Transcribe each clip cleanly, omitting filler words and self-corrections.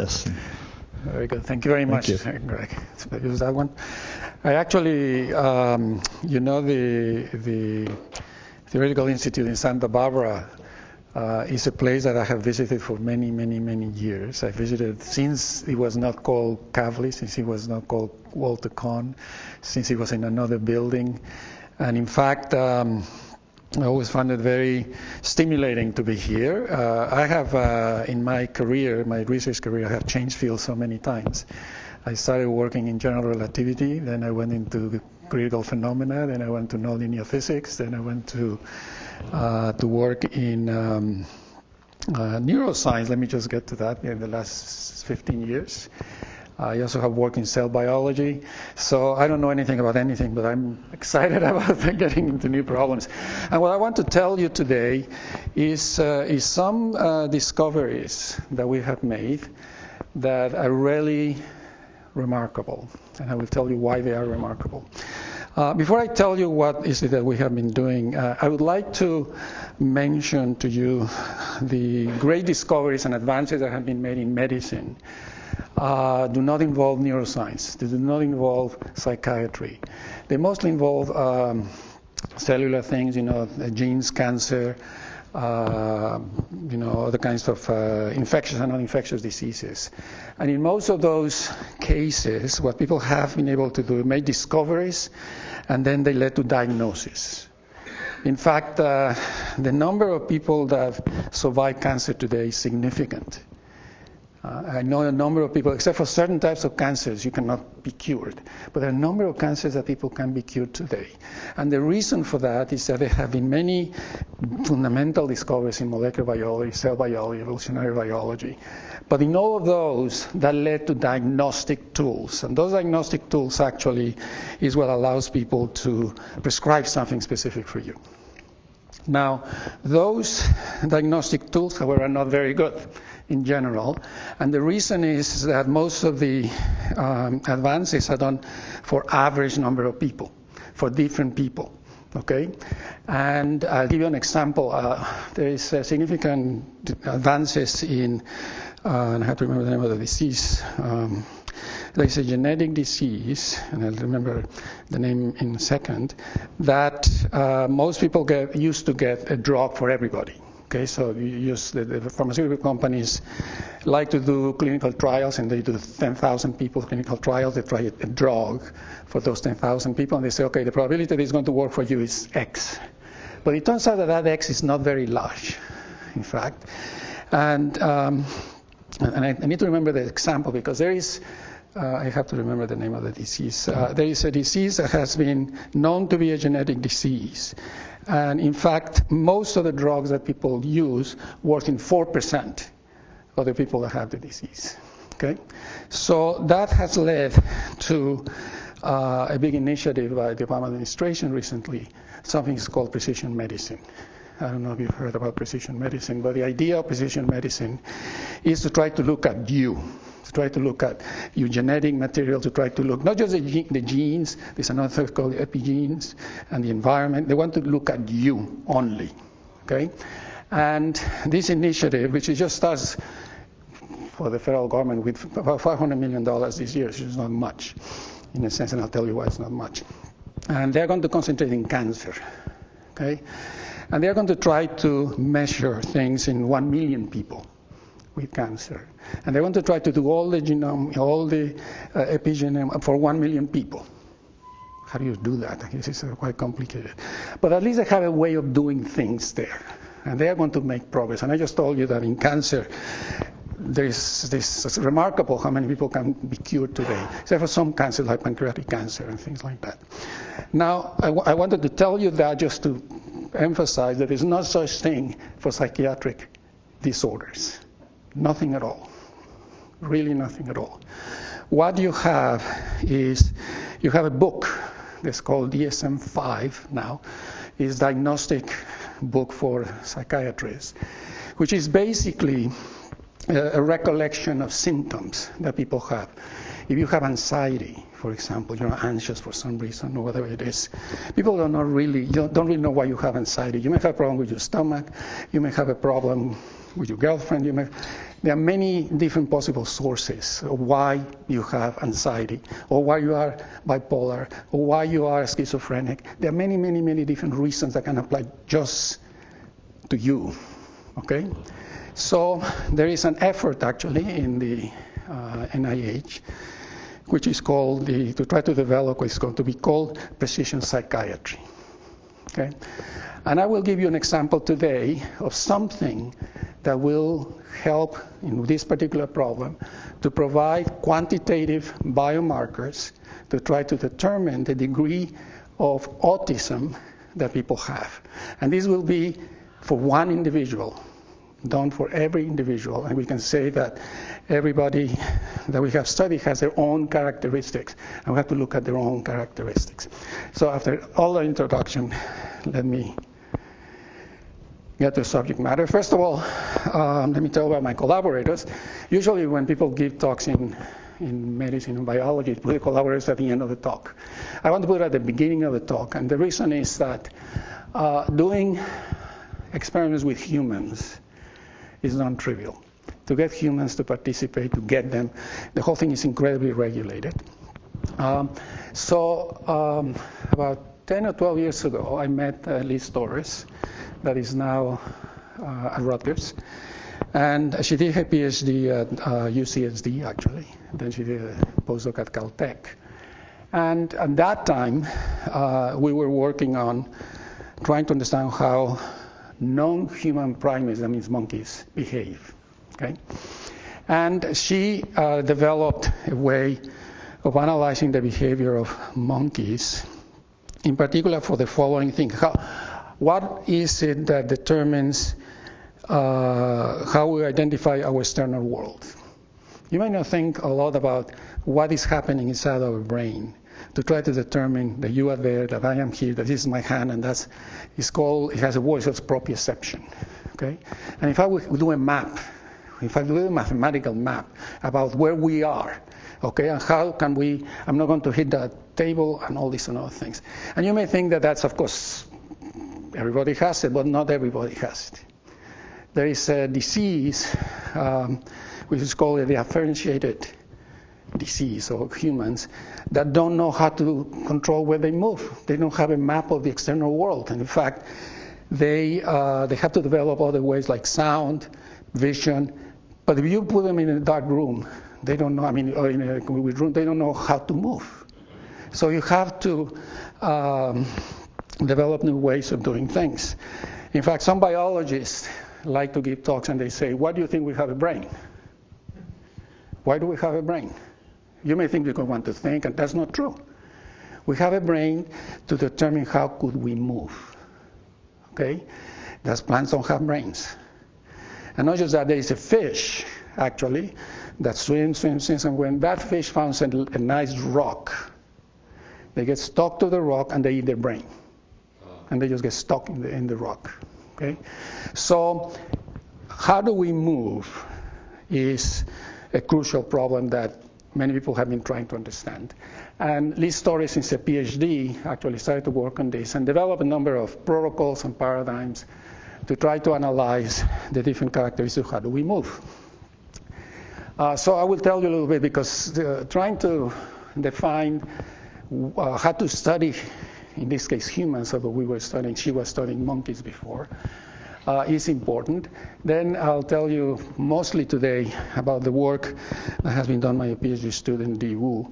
this. Very good. Thank you very much, Greg. Let's use that one. I actually, the Theoretical Institute in Santa Barbara is a place that I have visited for many, many, many years. I visited since it was not called Kavli, since it was not called Walter Kahn, since it was in another building. And in fact, I always found it very stimulating to be here. I have, in my career, my research career, I have changed fields so many times. I started working in general relativity, then I went into critical phenomena, then I went to nonlinear physics, then I went to work in neuroscience. Let me just get to that in the last 15 years. I also have worked in cell biology, so I don't know anything about anything, but I'm excited about getting into new problems. And what I want to tell you today is some discoveries that we have made that are really remarkable, and I will tell you why they are remarkable. Before I tell you what is it that we have been doing, I would like to mention to you the great discoveries and advances that have been made in medicine. Do not involve neuroscience. They do not involve psychiatry. They mostly involve cellular things, genes, cancer, other kinds of infectious and non-infectious diseases. And in most of those cases, what people have been able to do is make discoveries, and then they led to diagnoses. In fact, the number of people that survive cancer today is significant. I know a number of people, except for certain types of cancers, you cannot be cured. But there are a number of cancers that people can be cured today. And the reason for that is that there have been many fundamental discoveries in molecular biology, cell biology, evolutionary biology. But in all of those, that led to diagnostic tools. And those diagnostic tools actually is what allows people to prescribe something specific for you. Now, those diagnostic tools, however, are not very good in general, and the reason is that most of the advances are done for average number of people, for different people, okay? And I'll give you an example. There is significant advances in, and I have to remember the name of the disease. There's a genetic disease, and I'll remember the name in a second, that most people used to get a drug for everybody. Okay, so you use the pharmaceutical companies like to do clinical trials, and they do 10,000 people clinical trials. They try a drug for those 10,000 people, and they say, okay, the probability that it's going to work for you is X. But it turns out that that X is not very large, in fact. And I need to remember the example because there is, I have to remember the name of the disease. There is a disease that has been known to be a genetic disease. And in fact, most of the drugs that people use work in 4% of the people that have the disease. Okay? So that has led to a big initiative by the Obama administration recently. Something is called precision medicine. I don't know if you've heard about precision medicine, but the idea of precision medicine is to try to look at you, to try to look at your genetic material, to try to look not just the genes, there's another thing called epigenes, and the environment. They want to look at you only, okay? And this initiative, which just starts for the federal government with about $500 million this year, which is not much, in a sense, and I'll tell you why it's not much. And they're going to concentrate in cancer, okay? And they're going to try to measure things in 1 million people with cancer. And they want to try to do all the genome, all the epigenome for 1 million people. How do you do that? I guess it's quite complicated. But at least they have a way of doing things there. And they are going to make progress. And I just told you that in cancer, it's remarkable how many people can be cured today, except for some cancers like pancreatic cancer and things like that. Now, I wanted to tell you that just to emphasize that there is no such thing for psychiatric disorders. Nothing at all. Really nothing at all. What you have is, you have a book that's called DSM-5 now. It's a diagnostic book for psychiatrists, which is basically a recollection of symptoms that people have. If you have anxiety, for example, you're anxious for some reason or whatever it is, people don't really know why you have anxiety. You may have a problem with your stomach, you may have a problem with your girlfriend, There are many different possible sources of why you have anxiety, or why you are bipolar, or why you are schizophrenic. There are many, many, many different reasons that can apply just to you, okay? So there is an effort actually in the NIH, which is called, to try to develop what is going to be called precision psychiatry, okay? And I will give you an example today of something that will help in this particular problem to provide quantitative biomarkers to try to determine the degree of autism that people have. And this will be for one individual, done for every individual. And we can say that everybody that we have studied has their own characteristics, and we have to look at their own characteristics. So after all the introduction, let me get to subject matter. First of all, let me tell about my collaborators. Usually when people give talks in medicine and biology, put the collaborators at the end of the talk. I want to put it at the beginning of the talk, and the reason is that doing experiments with humans is non-trivial. To get humans to participate, to get them, the whole thing is incredibly regulated. So about 10 or 12 years ago, I met Liz Torres, that is now at Rutgers. And she did her PhD at UCSD, actually. Then she did a postdoc at Caltech. And at that time, we were working on trying to understand how non-human primates, that means monkeys, behave. Okay? And she developed a way of analyzing the behavior of monkeys, in particular for the following thing. What is it that determines how we identify our external world? You might not think a lot about what is happening inside our brain to try to determine that you are there, that I am here, that this is my hand, and it has a word, it's proprioception. Okay? And if I would do a map, if I do a mathematical map about where we are, okay, and how can we, I'm not going to hit that table and all these and other things. And you may think that that's, of course, everybody has it, but not everybody has it. There is a disease, which is called a differentiated disease of humans that don't know how to control where they move. They don't have a map of the external world. And in fact, they have to develop other ways like sound, vision. But if you put them in a dark room, they don't know, or in a room, they don't know how to move. So you have to develop new ways of doing things. In fact, some biologists like to give talks and they say, why do you think we have a brain? Why do we have a brain? You may think we could want to think, and that's not true. We have a brain to determine how could we move. Okay? Because plants don't have brains. And not just that, there is a fish, actually, that swims, and when that fish finds a nice rock, they get stuck to the rock and they eat their brain. And they just get stuck in the rock. Okay? So how do we move is a crucial problem that many people have been trying to understand. And Liz Torres, since a PhD, actually started to work on this and develop a number of protocols and paradigms to try to analyze the different characteristics of how do we move. So I will tell you a little bit, because trying to define how to study, in this case humans, although she was studying monkeys before, is important. Then I'll tell you mostly today about the work that has been done by a PhD student, Di Wu,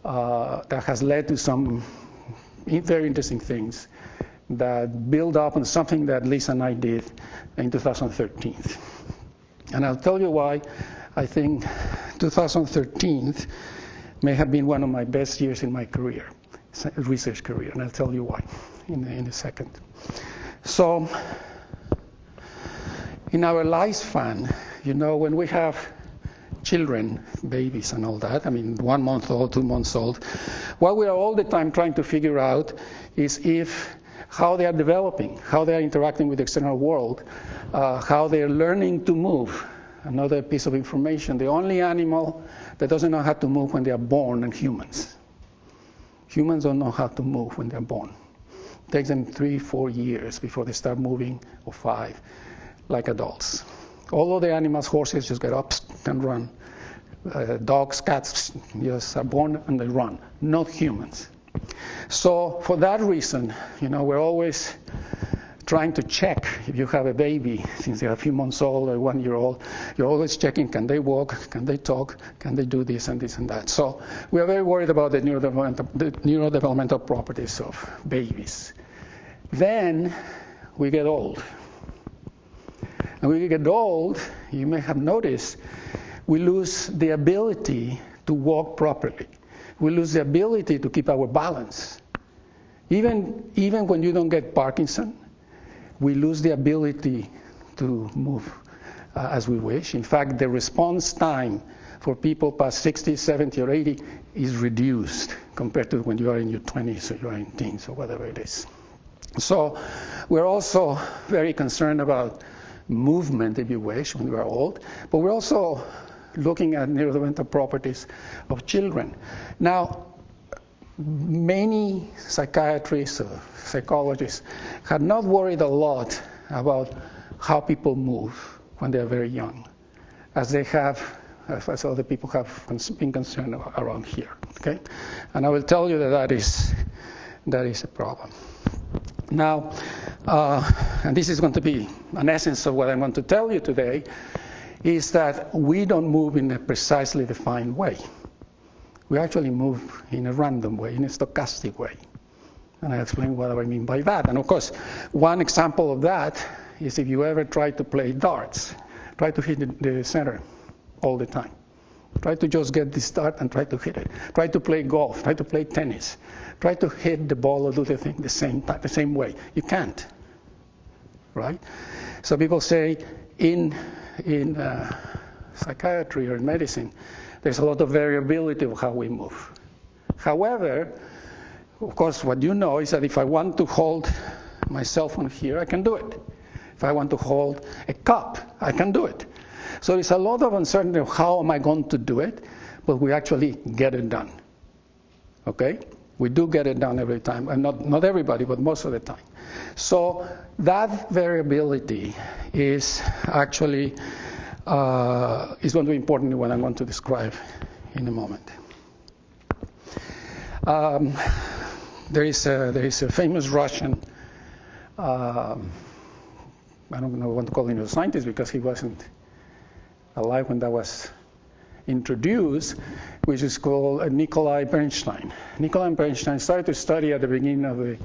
that has led to some very interesting things that build up on something that Lisa and I did in 2013. And I'll tell you why I think 2013 may have been one of my best years in my career, research career, and I'll tell you why in a second. So in our lifespan, when we have children, babies and all that, 1 month old, 2 months old, what we are all the time trying to figure out is how they are developing, how they are interacting with the external world, how they are learning to move. Another piece of information, the only animal that doesn't know how to move when they are born are humans. Humans don't know how to move when they're born. It takes them 3-4 years before they start moving, or 5, like adults. All of the animals, horses, just get up and run. Dogs, cats, just are born and they run. Not humans. So for that reason, we're always trying to check if you have a baby, since they're a few months old or 1 year old, you're always checking, can they walk, can they talk, can they do this and this and that. So we are very worried about the neurodevelopmental properties of babies. Then we get old. And when we get old, you may have noticed, we lose the ability to walk properly. We lose the ability to keep our balance. Even when you don't get Parkinson, we lose the ability to move as we wish. In fact, the response time for people past 60, 70, or 80 is reduced compared to when you are in your 20s or you are in teens or whatever it is. So we're also very concerned about movement, if you wish, when we are old, but we're also looking at neurodevelopmental properties of children. Now, many psychiatrists or psychologists have not worried a lot about how people move when they are very young, as other people have been concerned around here. Okay, and I will tell you that is a problem. Now, and this is going to be an essence of what I want to tell you today, is that we don't move in a precisely defined way. We actually move in a random way, in a stochastic way. And I explain what I mean by that. And of course, one example of that is if you ever try to play darts, try to hit the center all the time. Try to just get this dart and try to hit it. Try to play golf, try to play tennis. Try to hit the ball or do the thing the same way. You can't, right? So people say in psychiatry or in medicine, there's a lot of variability of how we move. However, of course, what you know is that if I want to hold my cell phone here, I can do it. If I want to hold a cup, I can do it. So there's a lot of uncertainty of how am I going to do it, but we actually get it done. Okay? We do get it done every time, and not everybody, but most of the time. So that variability is actually is going to be important in what I'm going to describe in a moment. There is a famous Russian, I don't know what to call him, a scientist, because he wasn't alive when that was introduced, which is called Nikolai Bernstein. Nikolai Bernstein started to study at the beginning of the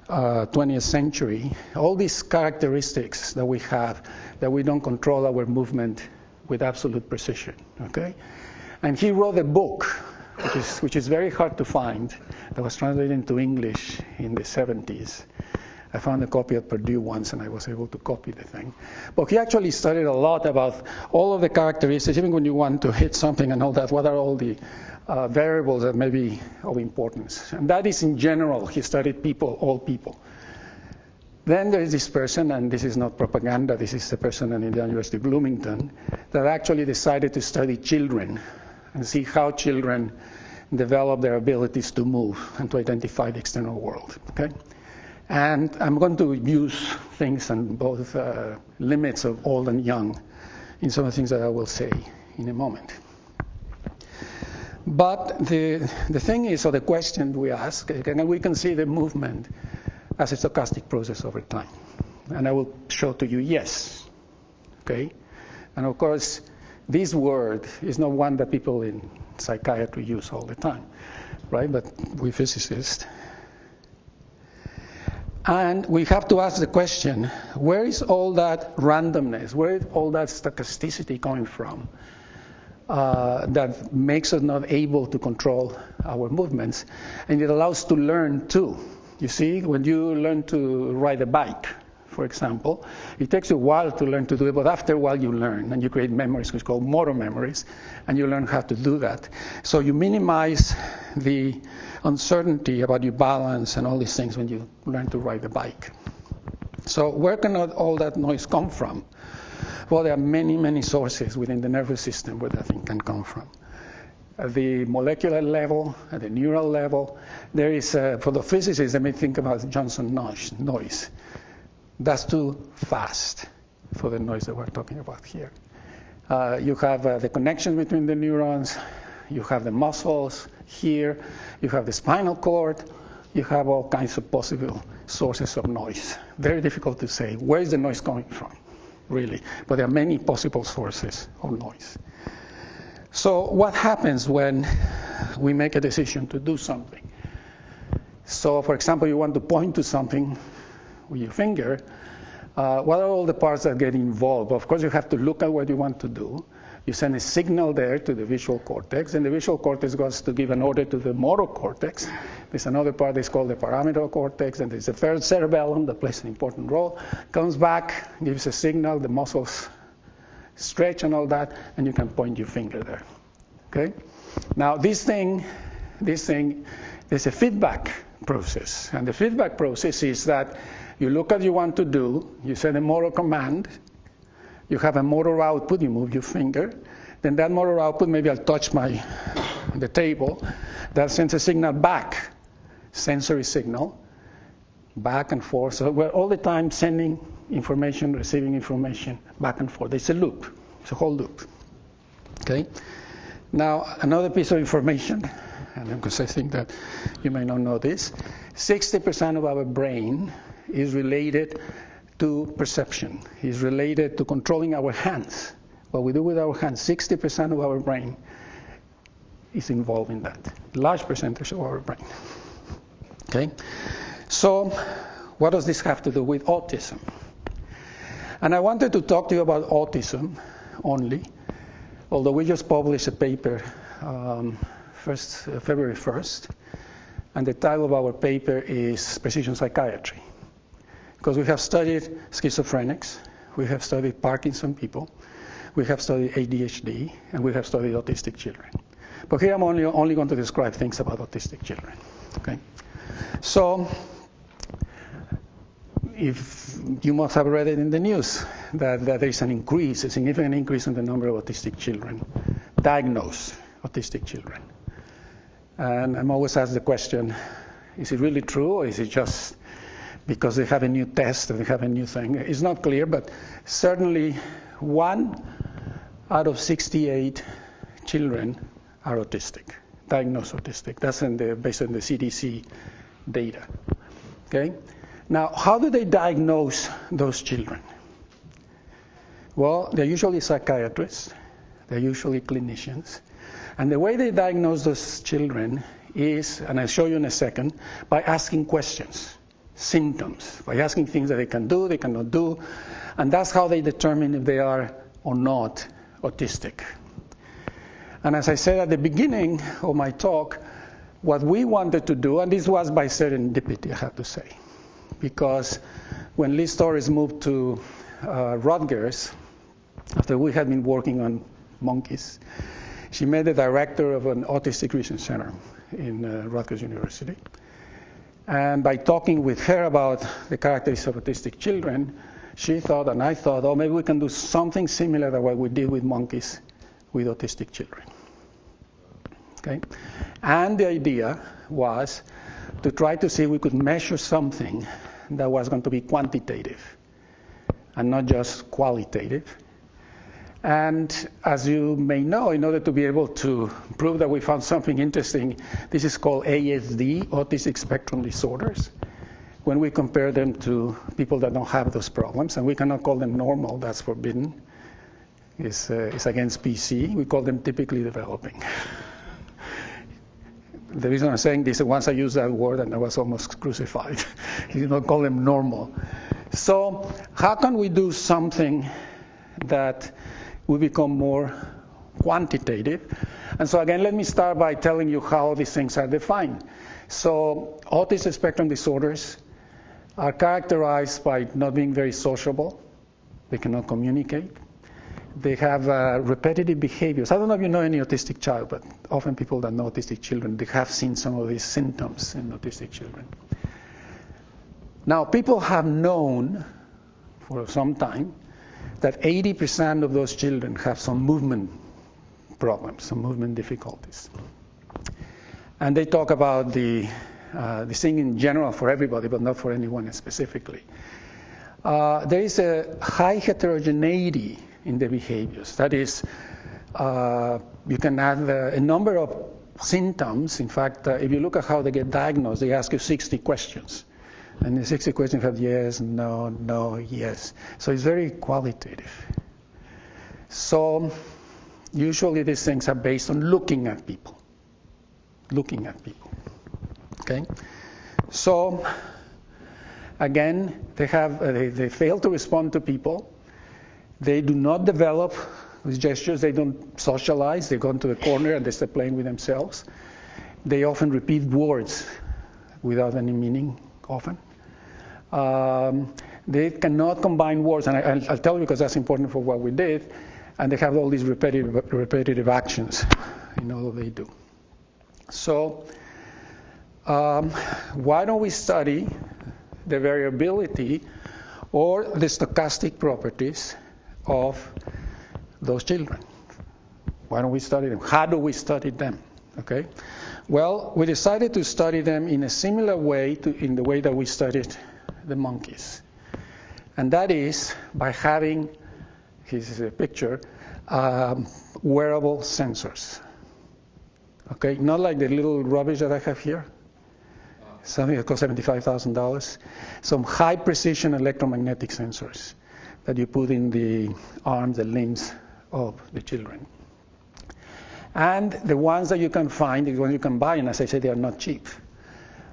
20th century all these characteristics that we have, that we don't control our movement with absolute precision. Okay, and he wrote a book, which is very hard to find, that was translated into English in the 70s. I found a copy at Purdue once, and I was able to copy the thing. But he actually studied a lot about all of the characteristics, even when you want to hit something and all that, what are all the variables that may be of importance. And that is in general, he studied people, all people. Then there is this person, and this is not propaganda, this is the person in the University of Bloomington, that actually decided to study children and see how children develop their abilities to move and to identify the external world. Okay? And I'm going to use things on both limits of old and young in some of the things that I will say in a moment. But the thing is, or the question we ask, and we can see the movement as a stochastic process over time. And I will show to you yes. Okay? And of course, this word is not one that people in psychiatry use all the time, right? But we physicists. And we have to ask the question, where is all that randomness, where is all that stochasticity coming from that makes us not able to control our movements? And it allows us to learn too. You see, when you learn to ride a bike, for example, it takes a while to learn to do it, but after a while you learn, and you create memories, which are called motor memories, and you learn how to do that. So you minimize the uncertainty about your balance and all these things when you learn to ride a bike. So where can all that noise come from? Well, there are many, many sources within the nervous system where that thing can come from. At the molecular level, at the neural level, there is, for the physicists, they may think about Johnson noise. That's too fast. for the noise that we're talking about here. You have the connection between the neurons, you have the muscles here, you have the spinal cord, you have all kinds of possible sources of noise. Very difficult to say where is the noise coming from, really, but there are many possible sources of noise. So what happens when we make a decision to do something? So, for example, you want to point to something with your finger. What are all the parts that get involved? Of course, you have to look at what you want to do. You send a signal there to the visual cortex, and the visual cortex goes to give an order to the motor cortex. There's another part that's called the pyramidal cortex, and there's a third cerebellum that plays an important role. Comes back, gives a signal, the muscles stretch and all that, and you can point your finger there. Okay? Now, this thing, there's a feedback process, and the feedback process is that you look at what you want to do, you send a motor command, you have a motor output, you move your finger, then that motor output, maybe I'll touch the table, that sends a signal back, sensory signal, back and forth. So we're all the time sending information, receiving information, back and forth. It's a loop, it's a whole loop. Okay? Now, another piece of information, and because I think that you may not know this, 60% of our brain is related to perception, is related to controlling our hands. What we do with our hands, 60% of our brain is involved in that. Large percentage of our brain. Okay? So, what does this have to do with autism? And I wanted to talk to you about autism only, although we just published a paper February 1st, and the title of our paper is Precision Psychiatry. Because we have studied schizophrenics, we have studied Parkinson people, we have studied ADHD, and we have studied autistic children. But here I'm only going to describe things about autistic children. Okay? So, if you must have read it in the news that there is a significant increase in the number of autistic children, diagnosed autistic children. And I'm always asked the question, is it really true, or is it just because they have a new test and they have a new thing? It's not clear, but certainly 1 out of 68 children are autistic, diagnosed autistic. That's based on the CDC data. Okay? Now, how do they diagnose those children? Well, they're usually psychiatrists, they're usually clinicians, and the way they diagnose those children is, and I'll show you in a second, by asking questions. Symptoms, by asking things that they can do, they cannot do, and that's how they determine if they are or not autistic. And as I said at the beginning of my talk, what we wanted to do, and this was by serendipity, I have to say, because when Liz Torres moved to Rutgers, after we had been working on monkeys, she met the director of an autistic research center in Rutgers University. And by talking with her about the characteristics of autistic children, she thought, and I thought, oh, maybe we can do something similar to what we did with monkeys with autistic children. Okay? And the idea was to try to see if we could measure something that was going to be quantitative and not just qualitative. And as you may know, in order to be able to prove that we found something interesting, this is called ASD, Autistic Spectrum Disorders, when we compare them to people that don't have those problems. And we cannot call them normal, that's forbidden. It's against PC. We call them typically developing. The reason I'm saying this is once I used that word and I was almost crucified. You don't call them normal. So how can we do something that will become more quantitative? And so again, let me start by telling you how these things are defined. So autism spectrum disorders are characterized by not being very sociable. They cannot communicate. They have repetitive behaviors. I don't know if you know any autistic child, but often people that know autistic children, they have seen some of these symptoms in autistic children. Now, people have known for some time that 80% of those children have some movement problems, some movement difficulties. And they talk about the thing in general for everybody, but not for anyone specifically. there is a high heterogeneity in the behaviors. That is, you can have a number of symptoms. In fact, if you look at how they get diagnosed, they ask you 60 questions. And the 60 questions have yes, no, no, yes. So it's very qualitative. So usually these things are based on looking at people. Looking at people. Okay? So again, they fail to respond to people. They do not develop with gestures. They don't socialize. They go into the corner and they start playing with themselves. They often repeat words without any meaning, often. They cannot combine words, and I'll tell you because that's important for what we did. And they have all these repetitive actions in all they do. So why don't we study the variability or the stochastic properties of those children? Why don't we study them? How do we study them? Okay. Well, we decided to study them in a similar way in the way that we studied the monkeys. And that is by having, here's a picture, wearable sensors. Okay, not like the little rubbish that I have here. Something that costs $75,000. Some high precision electromagnetic sensors that you put in the arms, the limbs of the children. And the ones that you can find, the ones you can buy, and as I said, they are not cheap.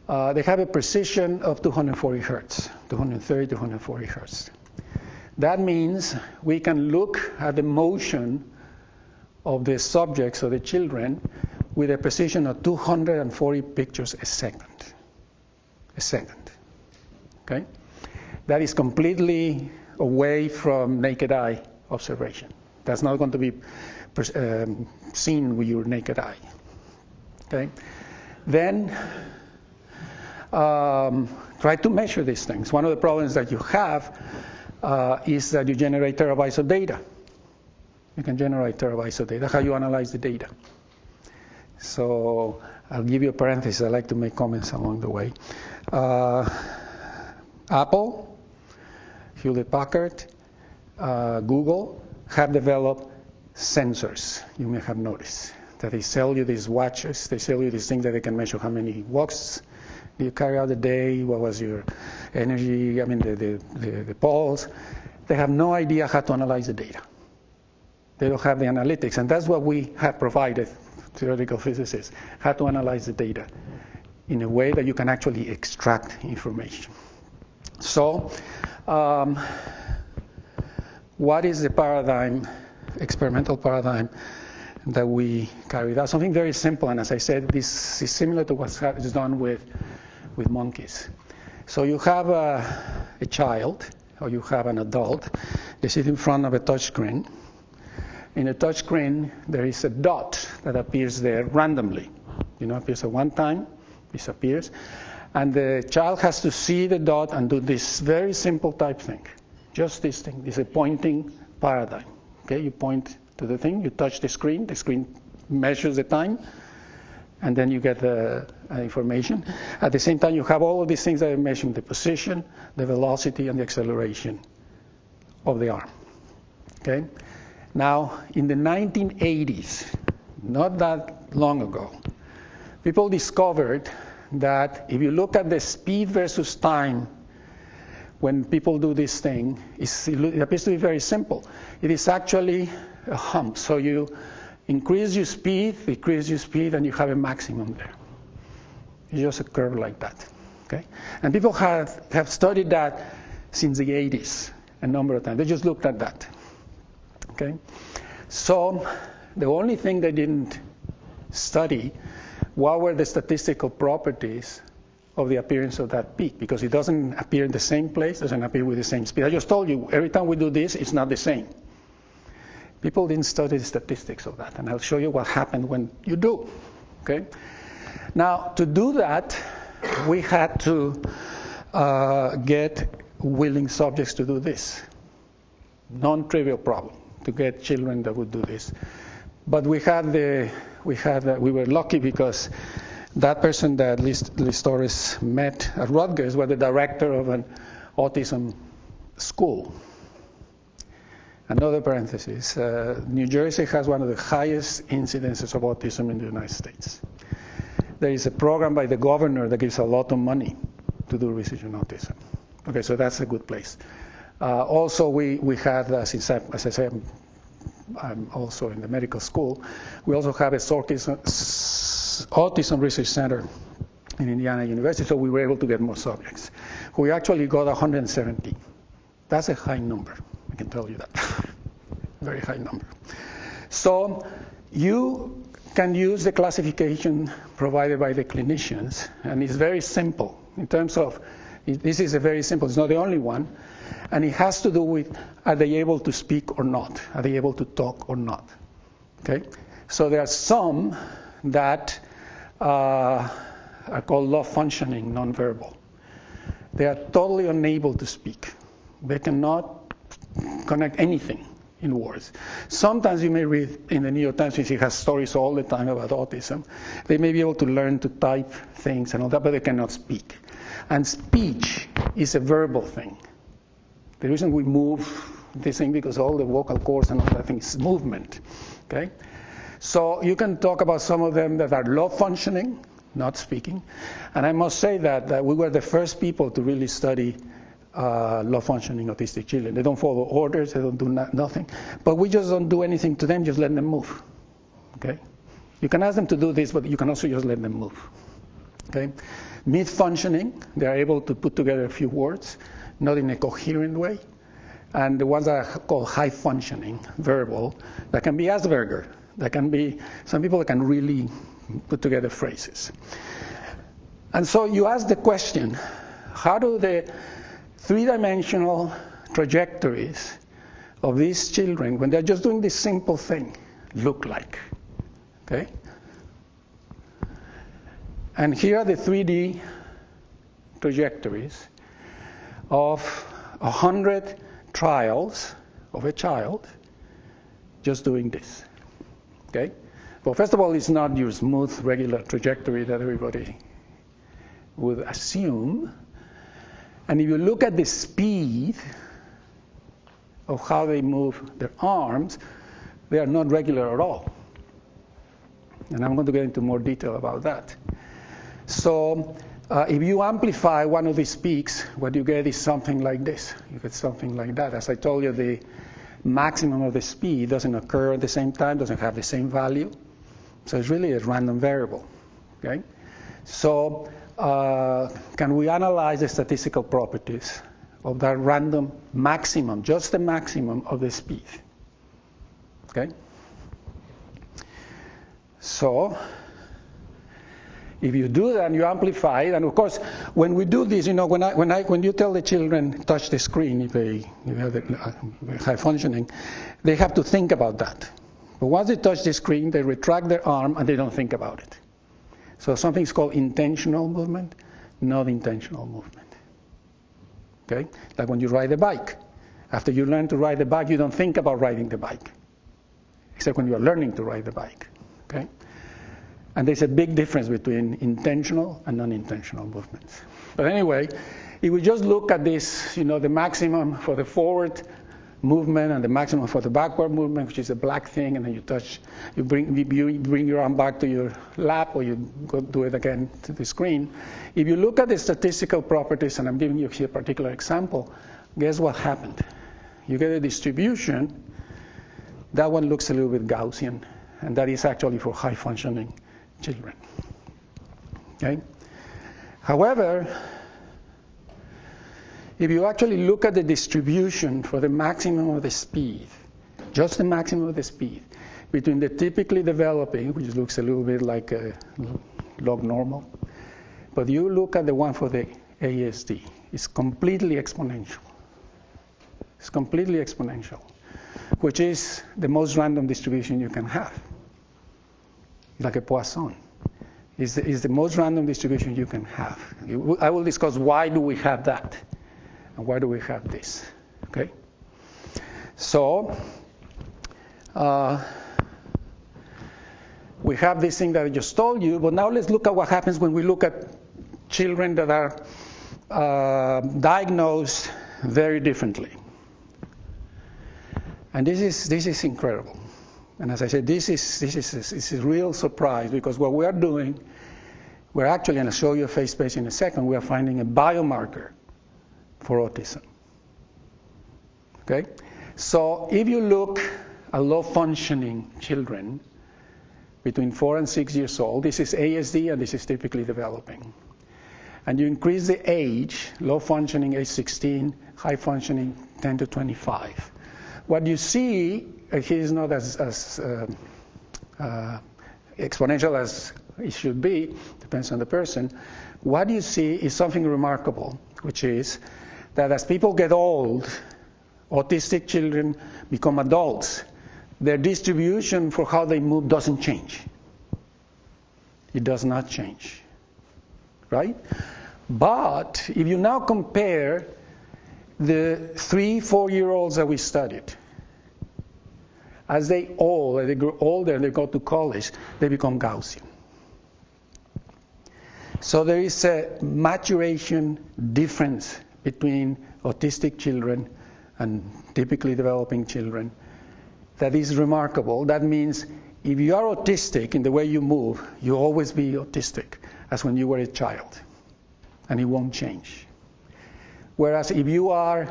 They have a precision of 240 hertz, 230 to 240 hertz. That means we can look at the motion of the subjects, or the children, with a precision of 240 pictures a second. A second. Okay? That is completely away from naked eye observation. That's not going to be seen with your naked eye. Okay? Then try to measure these things. One of the problems that you have is that you generate terabytes of data. You can generate terabytes of data. How you analyze the data? So I'll give you a parenthesis. I like to make comments along the way. Apple, Hewlett-Packard, Google have developed sensors, you may have noticed, that they sell you these watches, they sell you these things that they can measure how many walks you carry out a day, what was your energy, the pulse. They have no idea how to analyze the data. They don't have the analytics, and that's what we have provided, theoretical physicists, how to analyze the data in a way that you can actually extract information. So, what is the paradigm, experimental paradigm, that we carried out? Something very simple, and as I said, this is similar to what's done with monkeys. So you have a child, or you have an adult, they sit in front of a touch screen. In a touch screen, there is a dot that appears there randomly. Appears at one time, disappears, and the child has to see the dot and do this very simple type thing. Just this thing. This is a pointing paradigm. Okay, you point to the thing, you touch the screen measures the time, and then you get the information. At the same time, you have all of these things that are measuring the position, the velocity, and the acceleration of the arm. Okay? Now, in the 1980s, not that long ago, people discovered that if you look at the speed versus time when people do this thing, it appears to be very simple. It is actually a hump. So you increase your speed, decrease your speed, and you have a maximum there. It's just a curve like that. Okay? And people have studied that since the 80s a number of times. They just looked at that. Okay? So the only thing they didn't study what were the statistical properties of the appearance of that peak, because it doesn't appear in the same place, doesn't appear with the same speed. I just told you, every time we do this, it's not the same. People didn't study the statistics of that, and I'll show you what happened when you do. Okay? Now, to do that, we had to get willing subjects to do this. Non-trivial problem to get children that would do this. But we were lucky because that person that Liz Torres met at Rutgers was the director of an autism school. Another parenthesis, New Jersey has one of the highest incidences of autism in the United States. There is a program by the governor that gives a lot of money to do research on autism. Okay, so that's a good place. Also, we had, as I say, I'm also in the medical school, we also have a autism research center in Indiana University, so we were able to get more subjects. We actually got 170. That's a high number, I can tell you that. Very high number. So you can use the classification provided by the clinicians, and it's very simple in terms of, this is a very simple, it's not the only one, and it has to do with, are they able to speak or not? Are they able to talk or not? Okay? So there are some that are called low functioning nonverbal. They are totally unable to speak. They cannot connect anything in words. Sometimes you may read in the New York Times, which it has stories all the time about autism, they may be able to learn to type things and all that, but they cannot speak. And speech is a verbal thing. The reason we move this thing because all the vocal cords and all that thing is movement. Okay? So you can talk about some of them that are low functioning, not speaking. And I must say that we were the first people to really study low functioning autistic children. They don't follow orders, they don't do nothing. But we just don't do anything to them, just let them move. Okay? You can ask them to do this, but you can also just let them move. Okay? Mid-functioning, they are able to put together a few words, not in a coherent way. And the ones that are called high-functioning, verbal, that can be Asperger. That can be some people that can really put together phrases. And so you ask the question, how do the three-dimensional trajectories of these children, when they're just doing this simple thing, look like? Okay? And here are the 3D trajectories of 100 trials of a child just doing this. Okay? Well, first of all, it's not your smooth, regular trajectory that everybody would assume. And if you look at the speed of how they move their arms, they are not regular at all. And I'm going to get into more detail about that. So if you amplify one of these peaks, what you get is something like this. You get something like that. As I told you, the maximum of the speed doesn't occur at the same time, doesn't have the same value. So it's really a random variable. Okay? So can we analyze the statistical properties of that random maximum, just the maximum of the speed? Okay? So if you do that and you amplify it, and of course, when we do this, you know, when you tell the children touch the screen, if they have the high functioning, they have to think about that. But once they touch the screen, they retract their arm and they don't think about it. So something's called intentional movement, not intentional movement. Okay? Like when you ride a bike. After you learn to ride the bike, you don't think about riding the bike, except when you are learning to ride the bike. Okay? And there's a big difference between intentional and non-intentional movements. But anyway, if we just look at this, you know, the maximum for the forward movement and the maximum for the backward movement, which is a black thing, and then you touch, you bring your arm back to your lap, or you go do it again to the screen. If you look at the statistical properties, and I'm giving you here a particular example, guess what happened? You get a distribution. That one looks a little bit Gaussian, and that is actually for high-functioning children. Okay? However, if you actually look at the distribution for the maximum of the speed, just the maximum of the speed, between the typically developing, which looks a little bit like a log normal, but you look at the one for the ASD, it's completely exponential. It's completely exponential, which is the most random distribution you can have. Like a Poisson. Is the most random distribution you can have. I will discuss why do we have that, and why do we have this. Okay? So, we have this thing that I just told you, but now let's look at what happens when we look at children that are diagnosed very differently. And this is incredible. And as I said, this is a real surprise, because what we are doing, we're actually, and I'll show you a face space in a second, we are finding a biomarker for autism. Okay? So if you look at low-functioning children between 4 and 6 years old, this is ASD and this is typically developing. And you increase the age, low-functioning age 16, high-functioning 10 to 25. What you see here is not as exponential as it should be, depends on the person. What you see is something remarkable, which is that as people get old, autistic children become adults, their distribution for how they move doesn't change. It does not change, right? But if you now compare the 3-4-year-olds that we studied, as they grow older and they go to college, they become Gaussian. So there is a maturation difference between autistic children and typically developing children that is remarkable. That means if you are autistic in the way you move, you'll always be autistic as when you were a child, and it won't change. Whereas if you are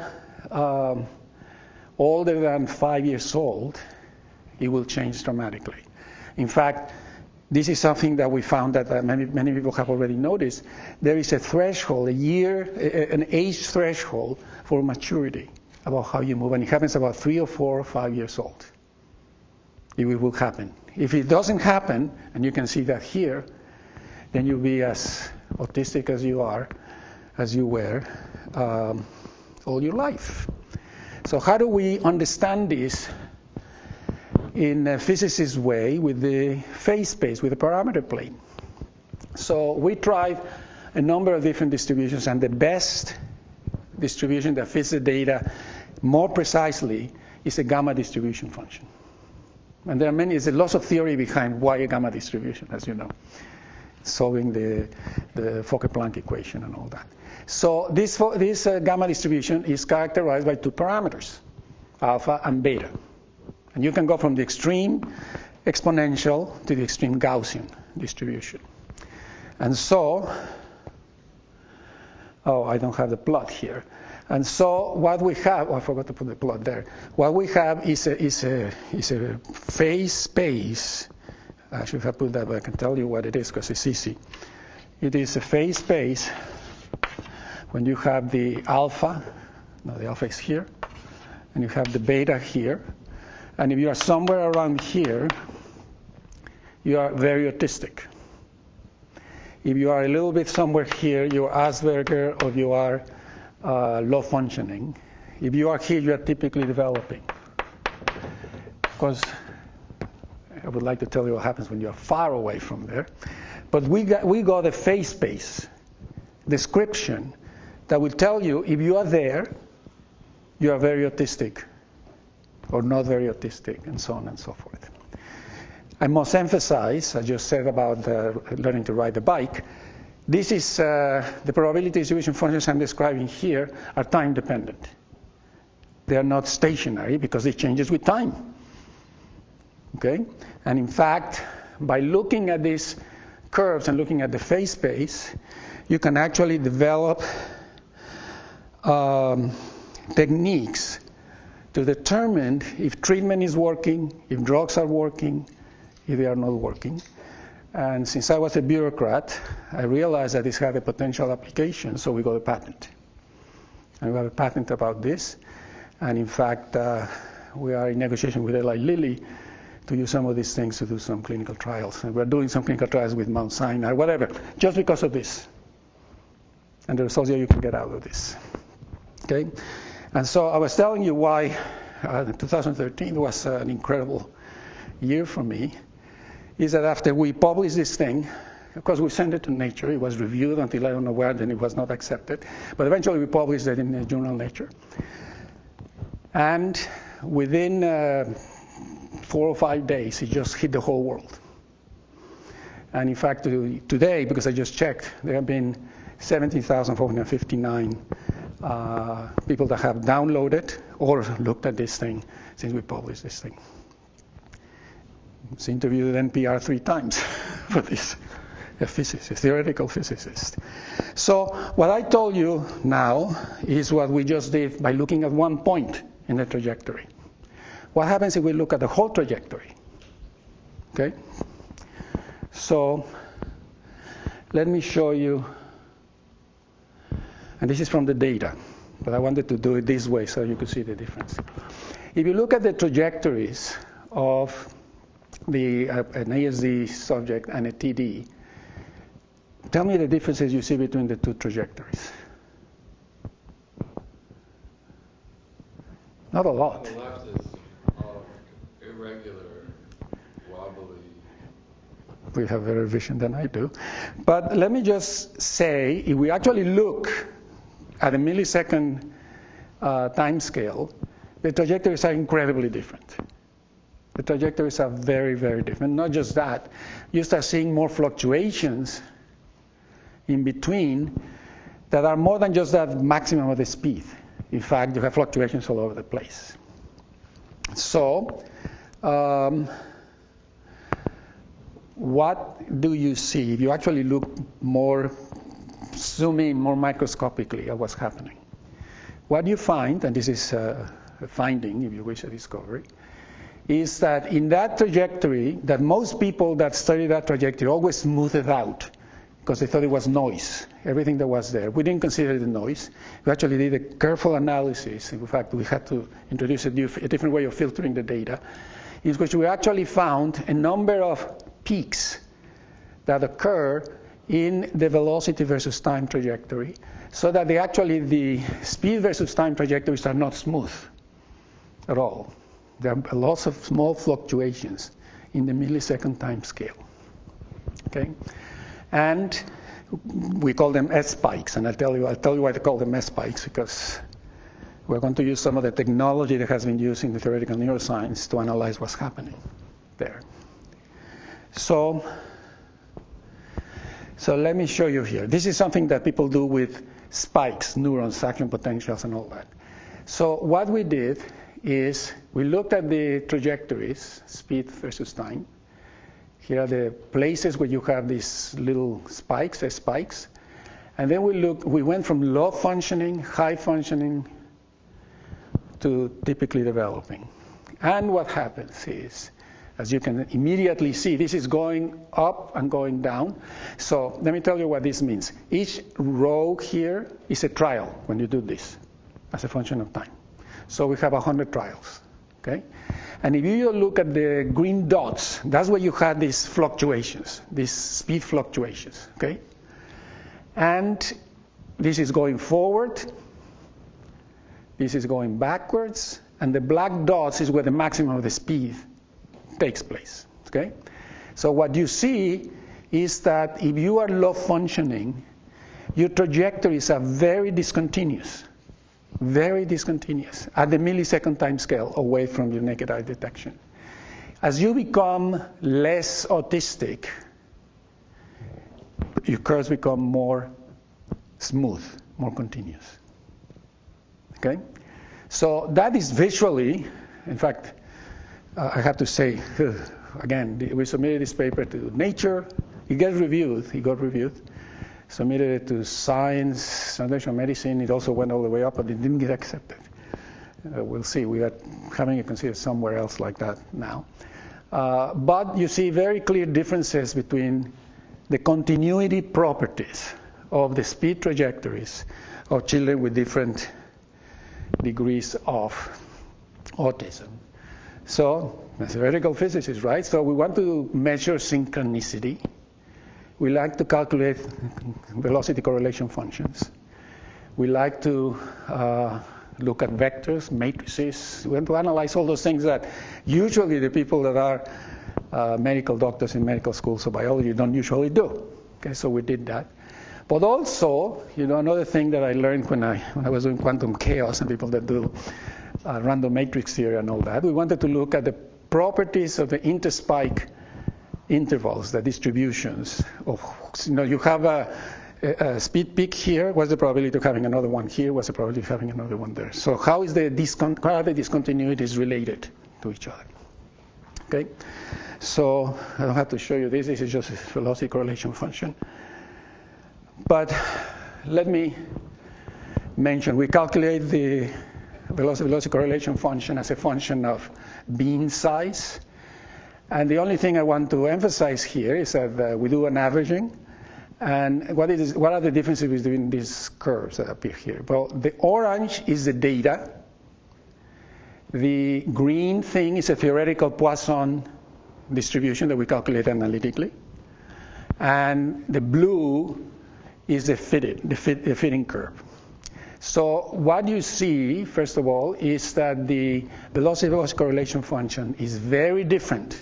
older than 5 years old, it will change dramatically. In fact, this is something that we found that many people have already noticed. There is a threshold, an age threshold for maturity about how you move, and it happens about 3 or 4 or 5 years old. It will happen. If it doesn't happen, and you can see that here, then you'll be as autistic as you are, as you were, all your life. So how do we understand this in a physicist way with the phase space, with the parameter plane? So we tried a number of different distributions, and the best distribution that fits the data more precisely is a gamma distribution function. And there are there's a lot of theory behind why a gamma distribution, as you know, solving the Fokker-Planck equation and all that. So this gamma distribution is characterized by 2 parameters, alpha and beta. And you can go from the extreme exponential to the extreme Gaussian distribution. And so, I don't have the plot here. And so what we have, I forgot to put the plot there. What we have is a phase space. Actually, if I put that, I can tell you what it is because it's easy. It is a phase space when you have the alpha. No, the alpha is here, and you have the beta here. And if you are somewhere around here, you are very autistic. If you are a little bit somewhere here, you're Asperger or you are low functioning. If you are here, you are typically developing. Because I would like to tell you what happens when you are far away from there. But we got a phase space description that will tell you if you are there, you are very autistic or not very autistic, and so on and so forth. I must emphasize, I just said about learning to ride the bike, this is the probability distribution functions I'm describing here are time dependent. They are not stationary because it changes with time. Okay? And in fact, by looking at these curves and looking at the phase space, you can actually develop techniques to determine if treatment is working, if drugs are working, if they are not working. And since I was a bureaucrat, I realized that this had a potential application, so we got a patent. And we have a patent about this. And in fact, we are in negotiation with Eli Lilly to use some of these things to do some clinical trials. And we're doing some clinical trials with Mount Sinai, whatever, just because of this. And the results that you can get out of this. Okay? And so I was telling you why 2013 was an incredible year for me, is that after we published this thing, of course we sent it to Nature, it was reviewed until I don't know where, then it was not accepted, but eventually we published it in the journal Nature. And within 4 or 5 days, it just hit the whole world. And in fact, today, because I just checked, there have been 17,459 people that have downloaded or looked at this thing since we published this thing. It's interviewed at NPR 3 times for this, a physicist, theoretical physicist. So what I told you now is what we just did by looking at one point in the trajectory. What happens if we look at the whole trajectory? Okay? So let me show you, and this is from the data, but I wanted to do it this way so you could see the difference. If you look at the trajectories of an ASD subject and a TD, tell me the differences you see between the two trajectories. Not a lot. On the left is irregular, wobbly. We have better vision than I do. But let me just say, if we actually look at a millisecond time scale, the trajectories are incredibly different. The trajectories are very, very different. Not just that, you start seeing more fluctuations in between that are more than just that maximum of the speed. In fact, you have fluctuations all over the place. So, what do you see if you actually look more, zoom in more microscopically at what's happening? What you find, and this is a finding, if you wish, a discovery, is that in that trajectory, that most people that study that trajectory always smooth it out because they thought it was noise, everything that was there. We didn't consider the noise. We actually did a careful analysis. In fact, we had to introduce a different way of filtering the data, in which we actually found a number of peaks that occur in the velocity versus time trajectory, so that the speed versus time trajectories are not smooth at all. There are lots of small fluctuations in the millisecond time scale. Okay? And we call them S-spikes, and I'll tell you why they call them S-spikes, because we're going to use some of the technology that has been used in the theoretical neuroscience to analyze what's happening there. So let me show you here. This is something that people do with spikes, neurons, action potentials, and all that. So what we did is we looked at the trajectories, speed versus time. Here are the places where you have these little spikes, S-spikes. And then we went from low functioning, high functioning, to typically developing. And what happens is, as you can immediately see, this is going up and going down. So let me tell you what this means. Each row here is a trial when you do this as a function of time. So we have 100 trials, okay? And if you look at the green dots, that's where you had these fluctuations, these speed fluctuations, okay? And this is going forward, this is going backwards, and the black dots is where the maximum of the speed takes place, okay? So what you see is that if you are low functioning, your trajectories are very discontinuous at the millisecond time scale away from your naked eye detection. As you become less autistic, your curves become more smooth, more continuous. Okay? So that is visually, in fact, I have to say, again, we submitted this paper to Nature. It got reviewed. Submitted it to Science, Translational Medicine. It also went all the way up, but it didn't get accepted. We'll see. We are having it considered somewhere else like that now. But you see very clear differences between the continuity properties of the speed trajectories of children with different degrees of autism. So, as theoretical physicists, right? So we want to measure synchronicity. We like to calculate velocity correlation functions. We like to look at vectors, matrices. We want to analyze all those things that usually the people that are medical doctors in medical schools of biology don't usually do. Okay, so we did that. But also, another thing that I learned when I was doing quantum chaos and people that do random matrix theory and all that, we wanted to look at the properties of the interspike intervals, the distributions of, you have a speed peak here, what's the probability of having another one here, what's the probability of having another one there. So how are the discontinuities related to each other? Okay, so I don't have to show you this. This is just a velocity correlation function. But let me mention, we calculate the velocity correlation function as a function of bean size. And the only thing I want to emphasize here is that we do an averaging. And what are the differences between these curves that appear here? Well, the orange is the data. The green thing is a theoretical Poisson distribution that we calculate analytically. And the blue is the fitting curve. So what you see, first of all, is that the velocity correlation function is very different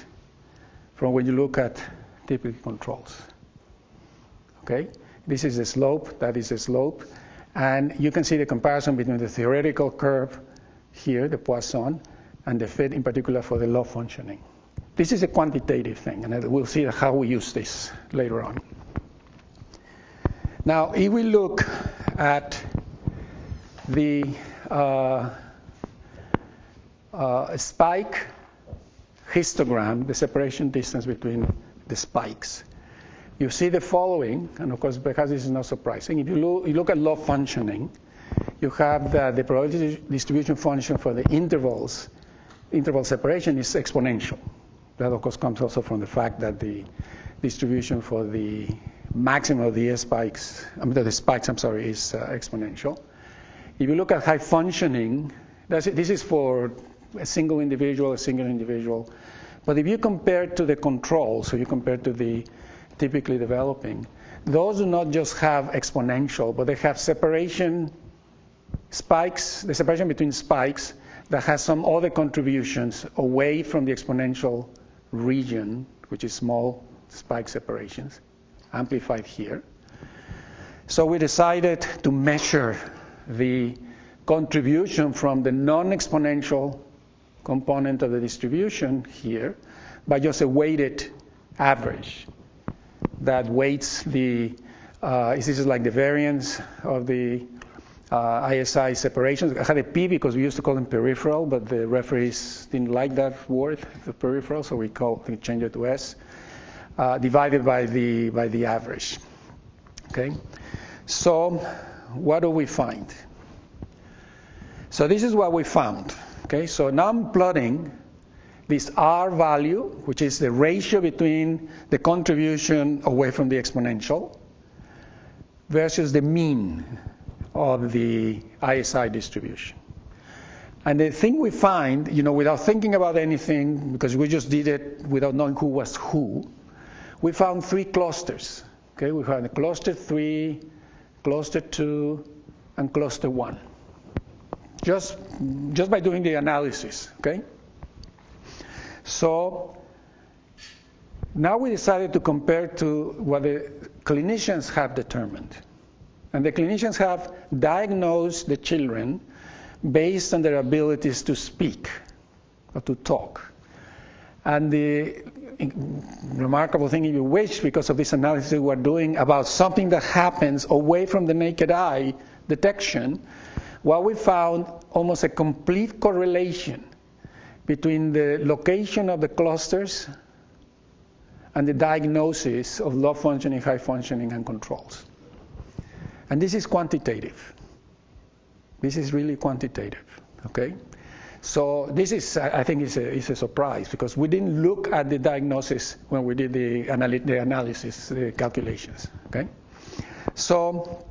from when you look at typical controls. Okay? This is the slope, that is the slope. And you can see the comparison between the theoretical curve here, the Poisson, and the fit in particular for the low functioning. This is a quantitative thing, and we'll see how we use this later on. Now, if we look at the spike histogram, the separation distance between the spikes, you see the following, and of course, because this is not surprising, if you look at low functioning, you have the probability distribution function for the interval separation is exponential. That, of course, comes also from the fact that the distribution for the maximum of the spikes, is exponential. If you look at high functioning, this is for a single individual. But if you compare to the control, so you compare to the typically developing, those do not just have exponential, but they have separation spikes, the separation between spikes that has some other contributions away from the exponential region, which is small spike separations, amplified here. So we decided to measure the contribution from the non-exponential component of the distribution here by just a weighted average that weights the, this is like the variance of the ISI separations. I had a P because we used to call them peripheral, but the referees didn't like that word, the peripheral, so we changed it to S, divided by the average. Okay, so what do we find? So this is what we found. Okay, so now I'm plotting this R value, which is the ratio between the contribution away from the exponential versus the mean of the ISI distribution. And the thing we find, without thinking about anything, because we just did it without knowing who was who, we found three clusters. Okay, we found cluster 3, cluster 2, and cluster 1. Just by doing the analysis, okay? So now we decided to compare to what the clinicians have determined. And the clinicians have diagnosed the children based on their abilities to speak or to talk. And the remarkable thing, if you wish, because of this analysis we're doing about something that happens away from the naked eye detection, what we found almost a complete correlation between the location of the clusters and the diagnosis of low functioning, high functioning, and controls. And this is quantitative. This is really quantitative, okay? So this is, I think, is a surprise because we didn't look at the diagnosis when we did the analysis, the calculations, okay? So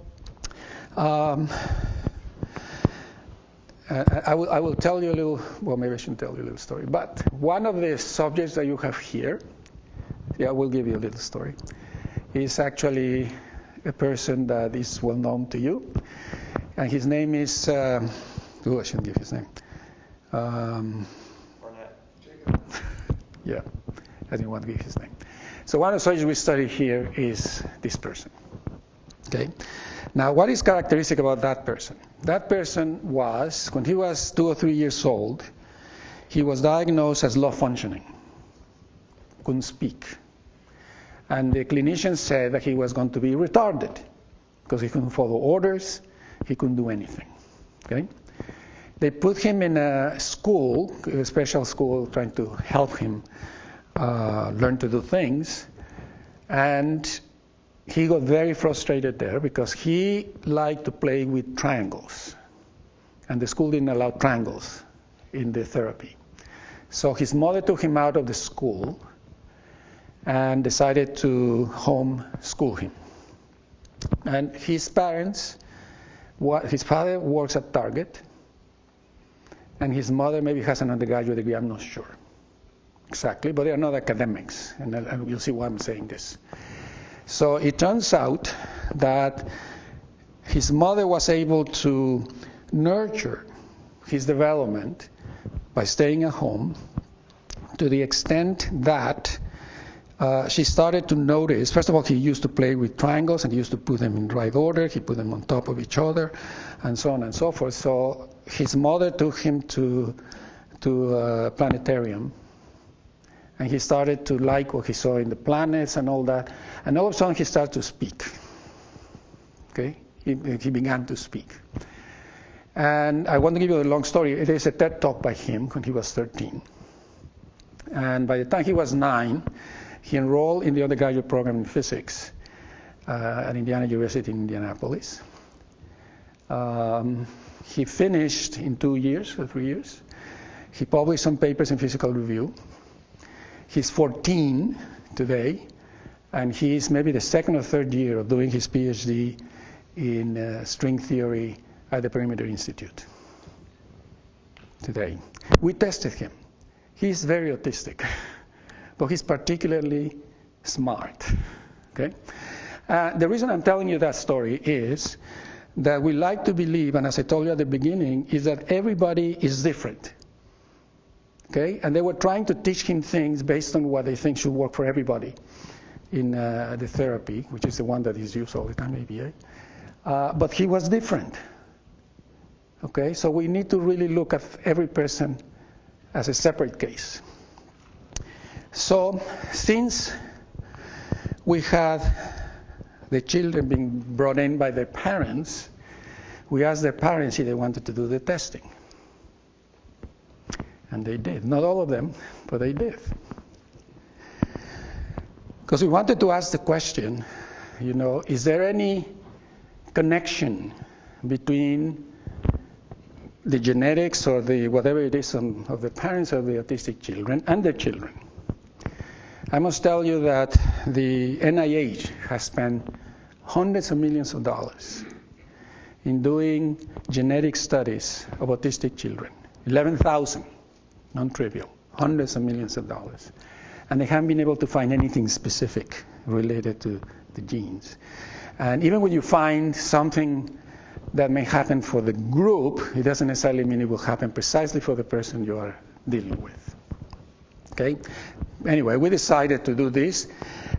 I will tell you a little, well, maybe I shouldn't tell you a little story, but one of the subjects that you have here, I will give you a little story, is actually a person that is well known to you, and his name is, I shouldn't give his name. Yeah, I didn't want to give his name. So one of the subjects we study here is this person, okay? Now, what is characteristic about that person? That person was, when he was 2 or 3 years old, he was diagnosed as low functioning, couldn't speak. And the clinician said that he was going to be retarded. because he couldn't follow orders, he couldn't do anything. Okay? They put him in a school, a special school, trying to help him learn to do things, and he got very frustrated there because he liked to play with triangles, and the school didn't allow triangles in the therapy. So his mother took him out of the school and decided to homeschool him. And his parents, his father works at Target, and his mother maybe has an undergraduate degree, I'm not sure exactly, but they are not academics, and you'll see why I'm saying this. So it turns out that his mother was able to nurture his development by staying at home to the extent that she started to notice, first of all, he used to play with triangles and he used to put them in right order, he put them on top of each other, and so on and so forth. So his mother took him to a planetarium, and he started to like what he saw in the planets and all that, and all of a sudden he started to speak. Okay? He began to speak. And I want to give you a long story. There's a TED Talk by him when he was 13. And by the time he was 9, he enrolled in the undergraduate program in physics at Indiana University in Indianapolis. He finished in 2 years or 3 years. He published some papers in Physical Review. He's 14 today, and he's maybe the second or third year of doing his PhD in string theory at the Perimeter Institute today. We tested him. He's very autistic, but he's particularly smart. Okay? The reason I'm telling you that story is that we like to believe, and as I told you at the beginning, is that everybody is different. Okay? And they were trying to teach him things based on what they think should work for everybody in the therapy, which is the one that is used all the time, ABA. But he was different. Okay? So we need to really look at every person as a separate case. So since we had the children being brought in by their parents, we asked their parents if they wanted to do the testing. And they did. Not all of them, but they did. Because we wanted to ask the question, is there any connection between the genetics or the whatever it is of the parents of the autistic children and their children? I must tell you that the NIH has spent hundreds of millions of dollars in doing genetic studies of autistic children. 11,000, non-trivial, hundreds of millions of dollars. And they haven't been able to find anything specific related to the genes. And even when you find something that may happen for the group, it doesn't necessarily mean it will happen precisely for the person you are dealing with. Okay? Anyway, we decided to do this,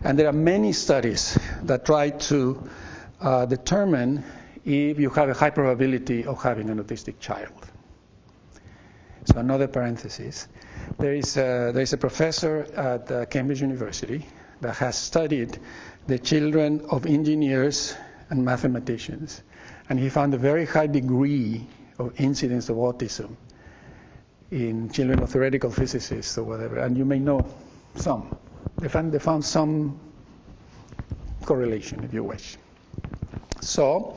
and there are many studies that try to determine if you have a high probability of having an autistic child. So another parenthesis. There is a professor at Cambridge University that has studied the children of engineers and mathematicians, and he found a very high degree of incidence of autism in children of theoretical physicists or whatever, and you may know some. They found some correlation, if you wish. So,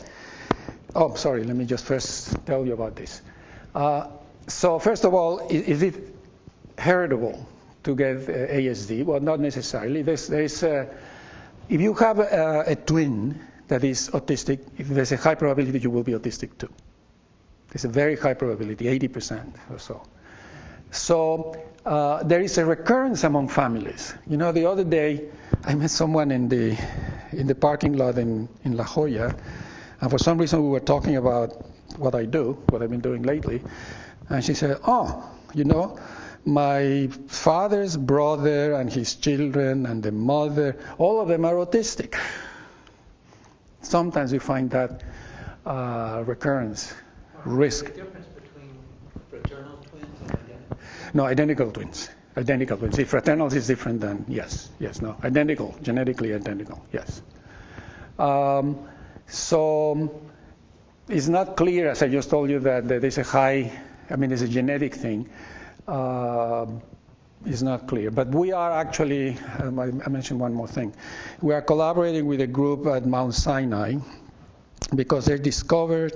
let me just first tell you about this. So first of all, is it heritable to get ASD? Well, not necessarily. If you have a twin that is autistic, there's a high probability that you will be autistic too. There's a very high probability, 80% or so. So there is a recurrence among families. The other day I met someone in the parking lot in La Jolla, and for some reason we were talking about what I do, what I've been doing lately, and she said, my father's brother and his children and the mother, all of them are autistic. Sometimes we find that recurrence risk. Is there a difference between fraternal twins and identical? No, identical twins. Identical twins. If fraternal is different than, yes, no. Identical, genetically identical, yes. So it's not clear, as I just told you, that there's a high, it's a genetic thing. It's not clear. But we are actually, I mentioned one more thing. We are collaborating with a group at Mount Sinai because they discovered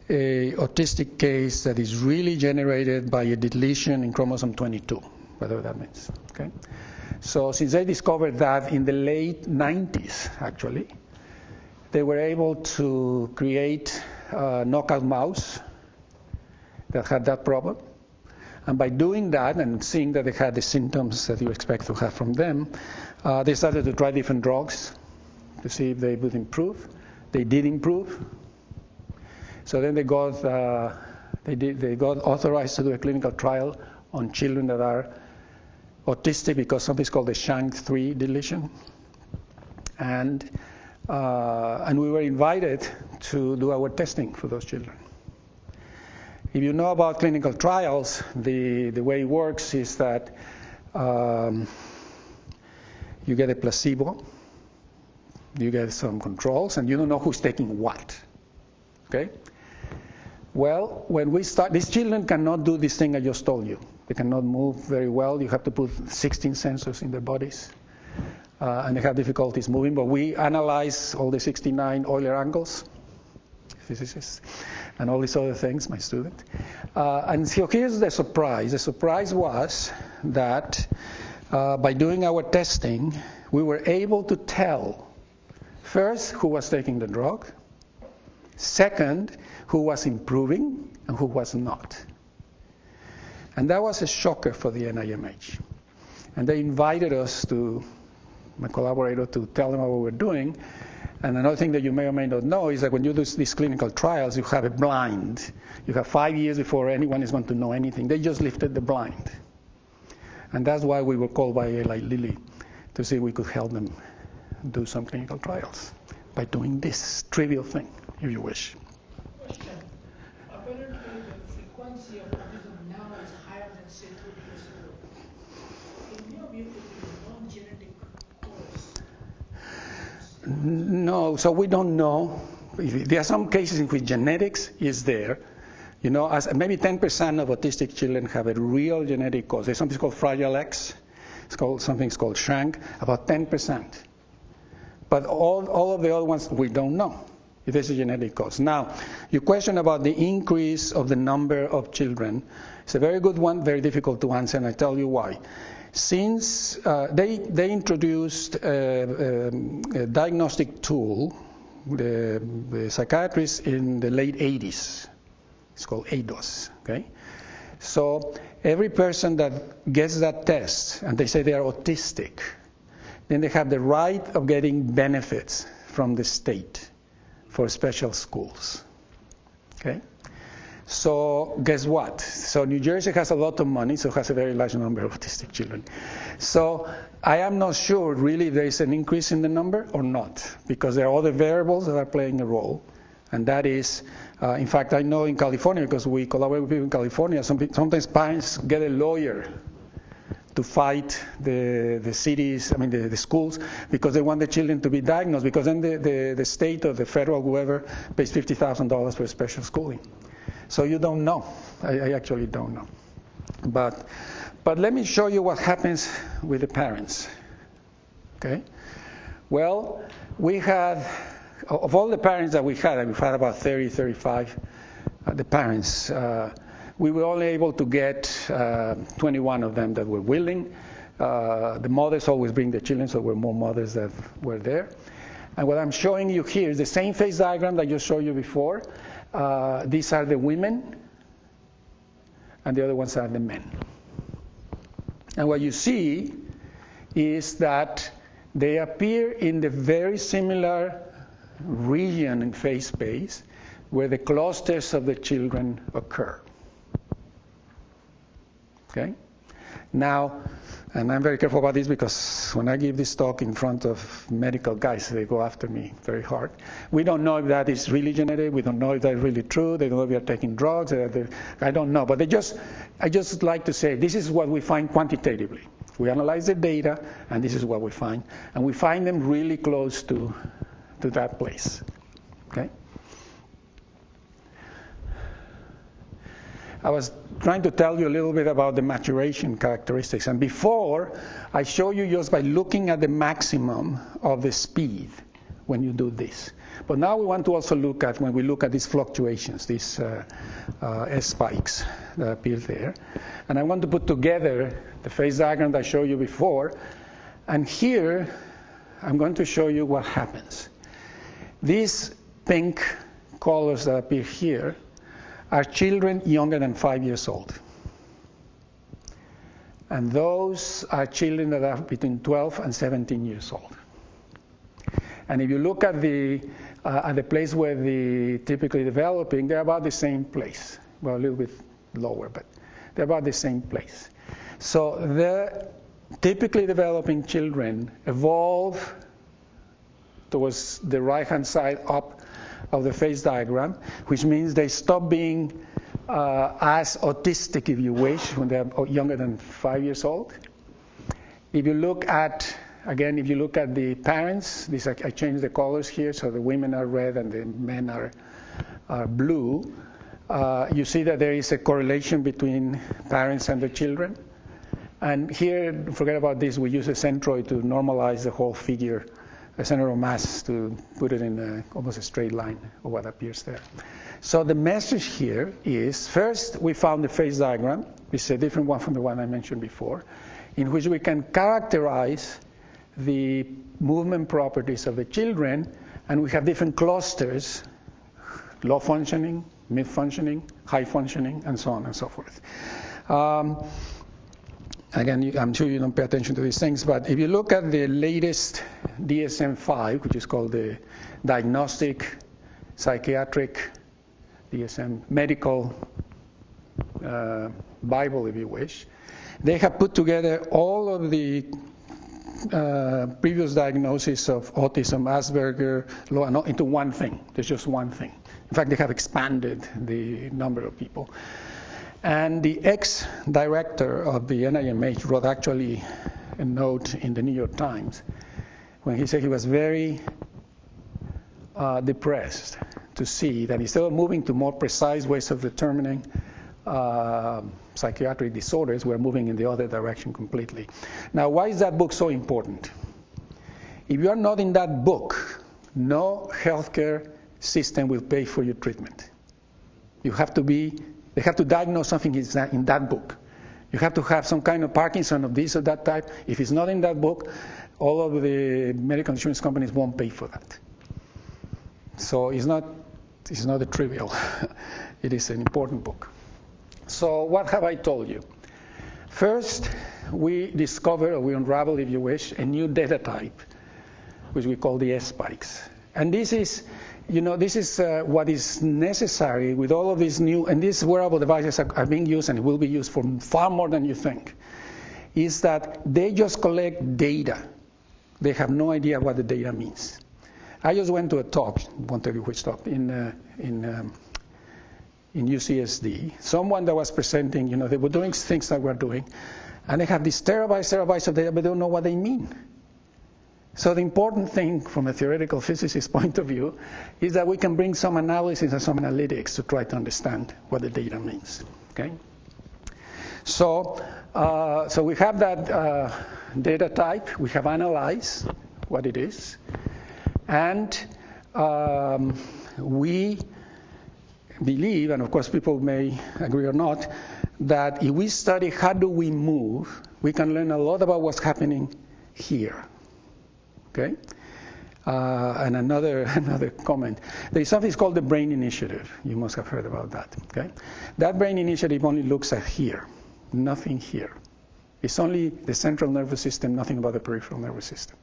a autistic case that is really generated by a deletion in chromosome 22, whatever that means. Okay? So since they discovered that in the late 90s, actually, they were able to create a knockout mouse that had that problem. And by doing that and seeing that they had the symptoms that you expect to have from them, they started to try different drugs to see if they would improve. They did improve. So then they got authorized to do a clinical trial on children that are autistic because something's called the SHANK3 deletion. And we were invited to do our testing for those children. If you know about clinical trials, the way it works is that you get a placebo, you get some controls, and you don't know who's taking what. Okay? Well, when we start, these children cannot do this thing I just told you. They cannot move very well. You have to put 16 sensors in their bodies. And they have difficulties moving, but we analyze all the 69 Euler angles, physicists, and all these other things, my student. And so here's the surprise. The surprise was that by doing our testing, we were able to tell, first, who was taking the drug, second, who was improving and who was not. And that was a shocker for the NIMH. And they invited us to, my collaborator, to tell them what we were doing. And another thing that you may or may not know is that when you do these clinical trials, you have a blind. You have 5 years before anyone is going to know anything. They just lifted the blind. And that's why we were called by Eli Lilly to see if we could help them do some clinical trials by doing this trivial thing, if you wish. Question. Apparently, the frequency of autism now is higher than, say, 20 years ago. In your view, it is a non-genetic cause? No, so we don't know. There are some cases in which genetics is there. You know, as maybe 10% of autistic children have a real genetic cause. There's something called Fragile X. Something's called SHANK, about 10%. But all of the other ones, we don't know if there's a genetic cause. Now, your question about the increase of the number of children is a very good one, very difficult to answer, and I tell you why. Since they introduced a diagnostic tool, the psychiatrists in the late 80s, it's called ADOS, okay? So every person that gets that test, and they say they are autistic, then they have the right of getting benefits from the state for special schools, okay? So guess what? So New Jersey has a lot of money, so has a very large number of autistic children. So I am not sure really there is an increase in the number or not, because there are other variables that are playing a role. And that is, in fact, I know in California, because we collaborate with people in California, sometimes parents get a lawyer to fight the cities, the schools, because they want the children to be diagnosed, because then the state or the federal, whoever, pays $50,000 for special schooling. So you don't know. I actually don't know. But let me show you what happens with the parents. Okay? Well, we had, of all the parents that we had, and we've had about 30, 35, the parents, we were only able to get 21 of them that were willing. The mothers always bring their children, so there were more mothers that were there. And what I'm showing you here is the same phase diagram that I just showed you before. These are the women, and the other ones are the men. And what you see is that they appear in the very similar region in phase space where the clusters of the children occur. Okay? Now, and I'm very careful about this because when I give this talk in front of medical guys, they go after me very hard. We don't know if that is really genetic. We don't know if that's really true. They don't know if we are taking drugs. I don't know. But I just like to say this is what we find quantitatively. We analyze the data, and this is what we find. And we find them really close to that place. Okay? I was trying to tell you a little bit about the maturation characteristics. And before, I show you just by looking at the maximum of the speed when you do this. But now we want to also look at, when we look at these fluctuations, these S spikes that appear there. And I want to put together the phase diagram that I showed you before. And here, I'm going to show you what happens. These pink colors that appear here are children younger than 5 years old. And those are children that are between 12 and 17 years old. And if you look at the place where the typically developing, they're about the same place. Well, a little bit lower, but they're about the same place. So the typically developing children evolve towards the right-hand side up of the phase diagram, which means they stop being as autistic, if you wish, when they're younger than 5 years old. If you look at, again, if you look at the parents, I changed the colors here, so the women are red and the men are blue. You see that there is a correlation between parents and the children. And here, forget about this, we use a centroid to normalize the whole figure, a center of mass, to put it in almost a straight line of what appears there. So the message here is, first, we found the phase diagram. It's a different one from the one I mentioned before, in which we can characterize the movement properties of the children, and we have different clusters, low functioning, mid functioning, high functioning, and so on and so forth. Again, I'm sure you don't pay attention to these things, but if you look at the latest DSM-5, which is called the Diagnostic Psychiatric DSM Medical Bible, if you wish, they have put together all of the previous diagnoses of autism, Asperger, into one thing. There's just one thing. In fact, they have expanded the number of people. And the ex-director of the NIMH wrote actually a note in the New York Times when he said he was very depressed to see that instead of moving to more precise ways of determining psychiatric disorders, we're moving in the other direction completely. Now, why is that book so important? If you are not in that book, no healthcare system will pay for your treatment. You have to be They have to diagnose something in that book. You have to have some kind of Parkinson of this or that type. If it's not in that book, all of the medical insurance companies won't pay for that. So it's not a trivial. It is an important book. So what have I told you? First, we discover, or we unravel, if you wish, a new data type, which we call the S spikes. And this is what is necessary with all of these new, and these wearable devices are being used and will be used for far more than you think, is that they just collect data. They have no idea what the data means. I just went to a talk, won't tell you which talk, in UCSD. Someone that was presenting, they were doing things that we're doing, and they have these terabytes of data, but they don't know what they mean. So the important thing from a theoretical physicist point of view is that we can bring some analysis and some analytics to try to understand what the data means. Okay? So we have that data type. We have analyzed what it is. And we believe, and of course people may agree or not, that if we study how do we move, we can learn a lot about what's happening here. Okay? And another comment. There is something called the Brain Initiative. You must have heard about that. Okay? That Brain Initiative only looks at here, nothing here. It's only the central nervous system, nothing about the peripheral nervous system.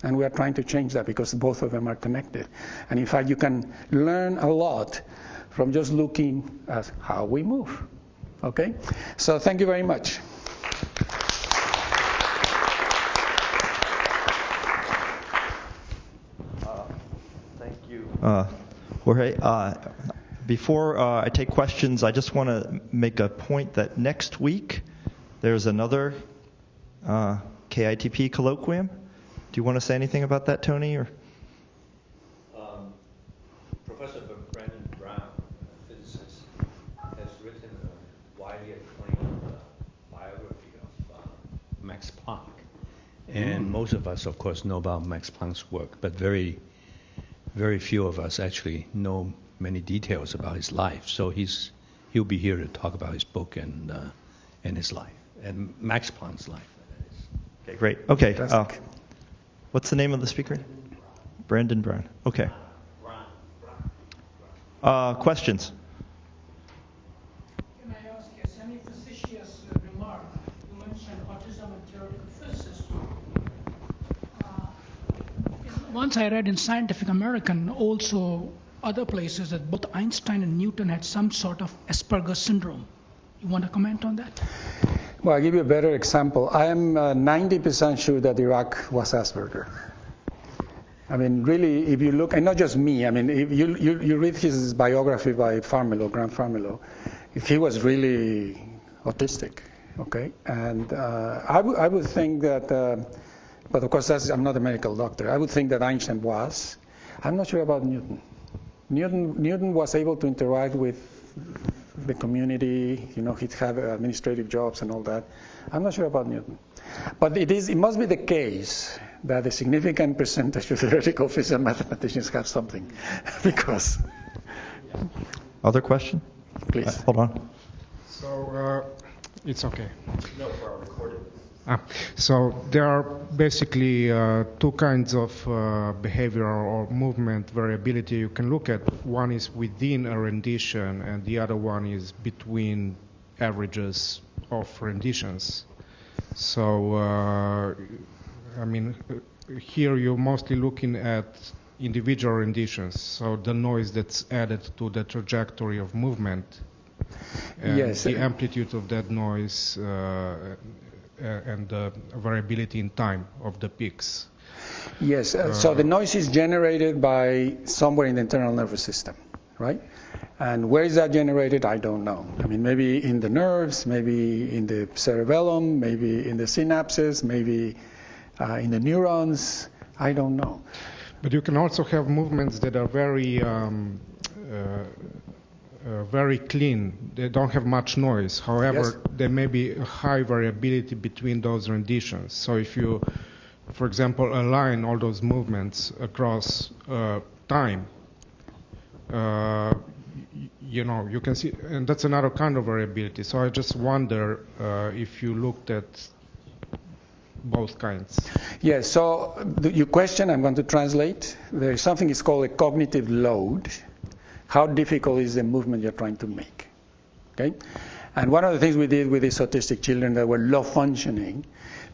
And we are trying to change that because both of them are connected. And in fact, you can learn a lot from just looking at how we move. Okay? So thank you very much. Jorge, before I take questions, I just want to make a point that next week there's another KITP colloquium. Do you want to say anything about that, Tony? Or? Professor Brandon Brown, a physicist, has written Planck. And most of us, of course, know about Max Planck's work, but very, very few of us actually know many details about his life. So he'll be here to talk about his book and his life, and Max Planck's life. Okay, great. Okay. What's the name of the speaker? Brandon Brown. Okay. Questions? Can I ask a semi-facetious remark? You mentioned autism and theoretical physicists. Once I read in Scientific American, also other places, that both Einstein and Newton had some sort of Asperger's syndrome. You want to comment on that? Well, I'll give you a better example. I am 90% sure that Iraq was Asperger. I mean, really, if you look, and not just me, I mean, if you read his biography by Familial, Grant Familial, he was really autistic, okay? And I would think that, but of course, I'm not a medical doctor. I would think that Einstein was. I'm not sure about Newton. Newton was able to interact with the community, you know, he'd have administrative jobs and all that. I'm not sure about Newton. But it must be the case that a significant percentage of theoretical physics and mathematicians have something. Because... Other question? Please. Hold on. So, it's okay. No, for our recording. So there are basically two kinds of behavioral or movement variability you can look at. One is within a rendition, and the other one is between averages of renditions. So, I mean, here you're mostly looking at individual renditions, so the noise that's added to the trajectory of movement, and yes, the amplitude of that noise, and the variability in time of the peaks. Yes, so the noise is generated by somewhere in the internal nervous system, right? And where is that generated? I don't know. I mean, maybe in the nerves, maybe in the cerebellum, maybe in the synapses, maybe in the neurons. I don't know. But you can also have movements that are very very clean. They don't have much noise. However, yes, there may be a high variability between those renditions. So if you, for example, align all those movements across time, you know, you can see, and that's another kind of variability. So I just wonder if you looked at both kinds. Yes, so your question, I'm going to translate. There is something is called a cognitive load. How difficult is the movement you're trying to make? Okay? And one of the things we did with these autistic children that were low functioning,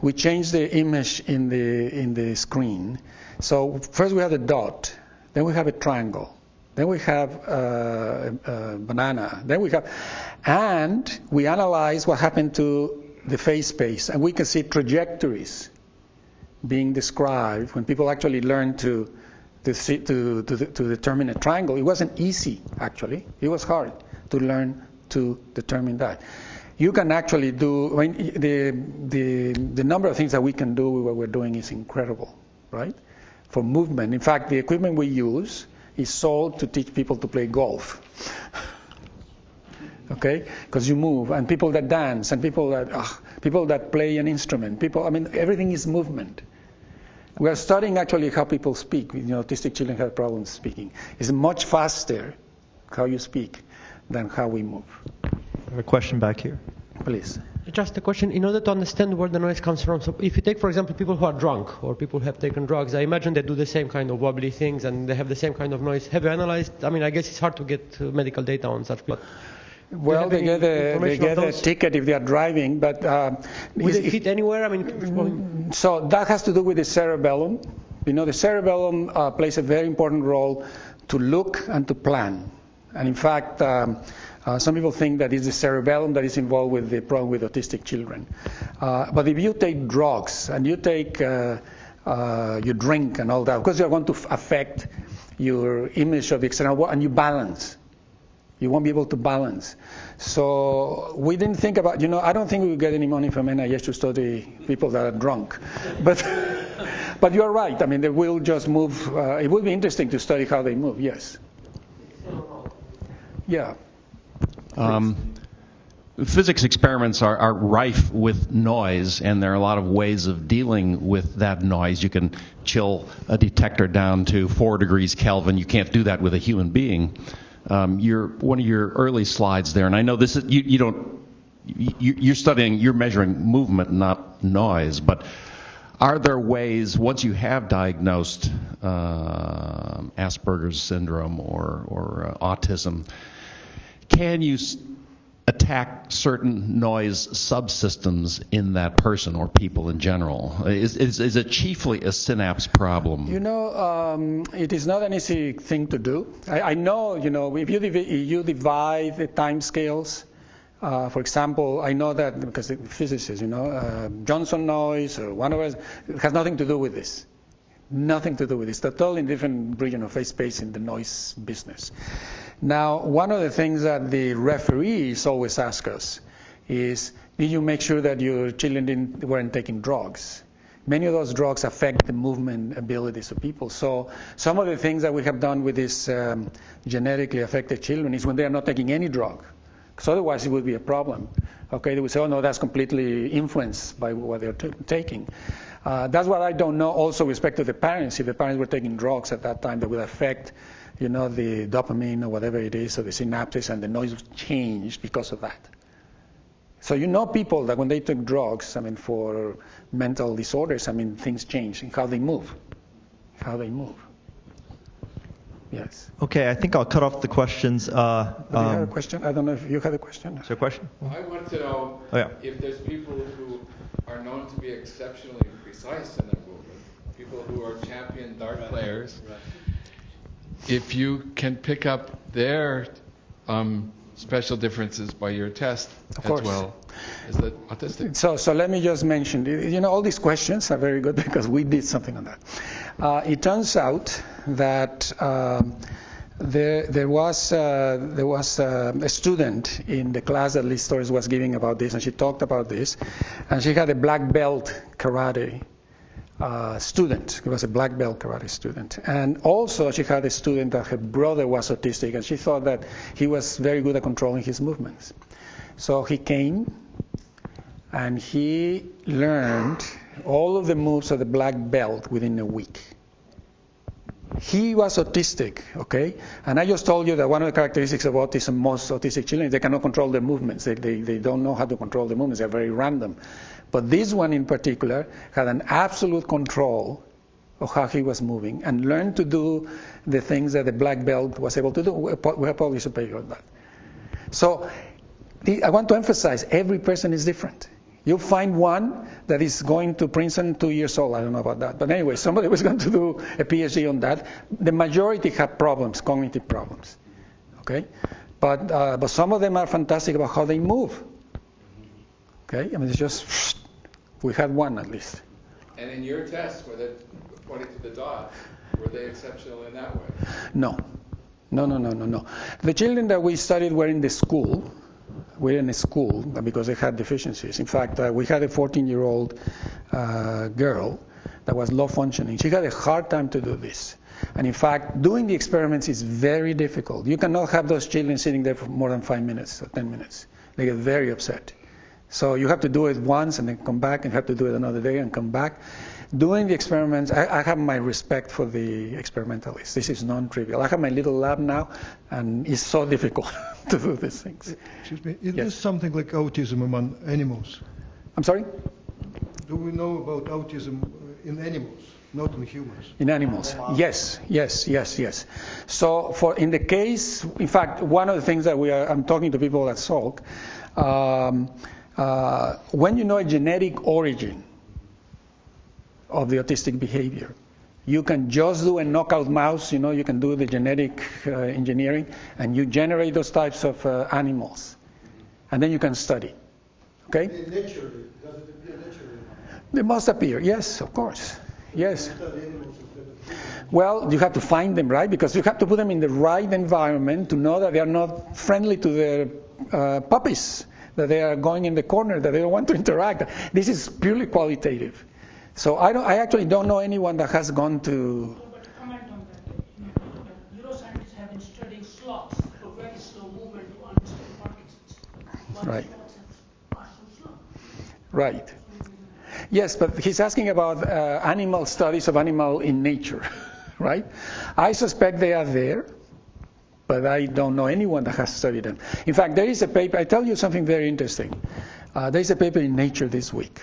we changed the image in the screen. So first we have a dot, then we have a triangle, then we have a banana, then we have, and we analyze what happened to the face space, and we can see trajectories being described when people actually learn to determine a triangle. It wasn't easy, actually. It was hard to learn to determine that. You can actually do, I mean, the number of things that we can do with what we're doing is incredible, right? For movement. In fact, the equipment we use is sold to teach people to play golf. Okay? Because you move, and people that dance, and people that play an instrument, I mean, everything is movement. We are studying actually how people speak. You know, autistic children have problems speaking. It's much faster how you speak than how we move. I have a question back here. Please. Just a question. In order to understand where the noise comes from, so if you take, for example, people who are drunk or people who have taken drugs, I imagine they do the same kind of wobbly things and they have the same kind of noise. Have you analyzed? I mean, I guess it's hard to get medical data on such people. Well, they get a ticket if they are driving, but... Would it fit anywhere? I mean, so that has to do with the cerebellum. You know, the cerebellum plays a very important role to look and to plan. And in fact, some people think that it's the cerebellum that is involved with the problem with autistic children. But if you take drugs and you take, you drink and all that, of course you're going to affect your image of the external world, and you balance. You won't be able to balance. So we didn't think about, you know, I don't think we will get any money from NIH to study people that are drunk. But you're right. I mean, they will just move. It will be interesting to study how they move, yes. Yeah. physics experiments are rife with noise, and there are a lot of ways of dealing with that noise. You can chill a detector down to 4 degrees Kelvin. You can't do that with a human being. One of your early slides there, and I know this is you're measuring movement, not noise, but are there ways, once you have diagnosed Asperger's syndrome or autism, can you attack certain noise subsystems in that person or people in general? Is it chiefly a synapse problem? It is not an easy thing to do. I know, if you divide the time scales, for example, I know that because the physicists, Johnson noise or one of us, it has nothing to do with this. Nothing to do with this. They're totally different region of space in the noise business. Now, one of the things that the referees always ask us is, did you make sure that your children weren't taking drugs? Many of those drugs affect the movement abilities of people. So some of the things that we have done with these genetically affected children is when they are not taking any drug. Because otherwise it would be a problem. Okay, they would say, oh no, that's completely influenced by what they're taking. That's what I don't know also with respect to the parents. If the parents were taking drugs at that time, that would affect, the dopamine or whatever it is, or the synapses, and the noise changed because of that. So people that when they took drugs, for mental disorders, things change in how they move. Yes. Okay, I think I'll cut off the questions. Do you have a question? I don't know if you had a question. Is there a question? I want to know if there's people who are known to be exceptionally precise in their movement, people who are champion dart players, if you can pick up their special differences by your test as well as the autistic. So let me just mention, all these questions are very good because we did something on that. It turns out that there was a student in the class that Liz Torres was giving about this, and she talked about this, and she had a black belt karate student. He was a black belt karate student. And also she had a student that her brother was autistic, and she thought that he was very good at controlling his movements. So he came and he learned all of the moves of the black belt within a week. He was autistic, okay? And I just told you that one of the characteristics of autism, most autistic children, they cannot control their movements. They don't know how to control their movements. They're very random. But this one in particular had an absolute control of how he was moving and learned to do the things that the black belt was able to do. We have published a paper on that. So I want to emphasize, every person is different. You'll find one that is going to Princeton 2 years old. I don't know about that. But anyway, somebody was going to do a PhD on that. The majority have problems, cognitive problems. Okay? But some of them are fantastic about how they move. Okay? It's just, we had one at least. And in your test, according to the dot, were they exceptional in that way? No. The children that we studied were in the school. We're in a school because they had deficiencies. In fact, we had a 14-year-old girl that was low functioning. She had a hard time to do this. And in fact, doing the experiments is very difficult. You cannot have those children sitting there for more than 5 minutes or 10 minutes. They get very upset. So you have to do it once and then come back, and you have to do it another day and come back. Doing the experiments, I have my respect for the experimentalists. This is non-trivial. I have my little lab now, and it's so difficult to do these things. Excuse me, is this something like autism among animals? I'm sorry? Do we know about autism in animals, not in humans? In animals, yes. So in the case, in fact, one of the things that I'm talking to people at Salk, when you know a genetic origin of the autistic behavior, you can just do a knockout mouse, you can do the genetic engineering, and you generate those types of animals, and then you can study. Okay? Naturally, does it appear naturally? They must appear, yes, of course, yes. Well, you have to find them, right? Because you have to put them in the right environment to know that they are not friendly to their puppies, that they are going in the corner, that they don't want to interact. This is purely qualitative. So I actually don't know anyone that has gone to... No, but comment on that. Neuroscientists have been studying sloths for very slow movement to understand Parkinson's. Right. Right. Yes, but he's asking about animal studies of animal in nature, right? I suspect they are there, but I don't know anyone that has studied them. In fact, there is a paper, I tell you something very interesting. There's a paper in Nature this week,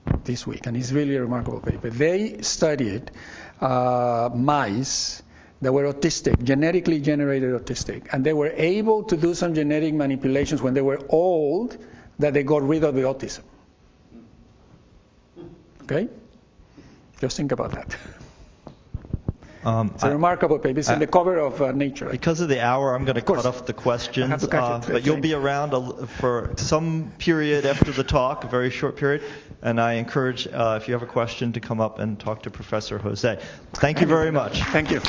and it's really a remarkable paper. They studied mice that were autistic, genetically generated autistic, and they were able to do some genetic manipulations when they were old that they got rid of the autism. Okay? Just think about that. It's a remarkable paper. It's in the cover of Nature. Because of the hour, I'm going to cut off the questions. I have to catch it. But you'll be around for some period after the talk, a very short period. And I encourage, if you have a question, to come up and talk to Professor Jose. Thank you very much. Thank you.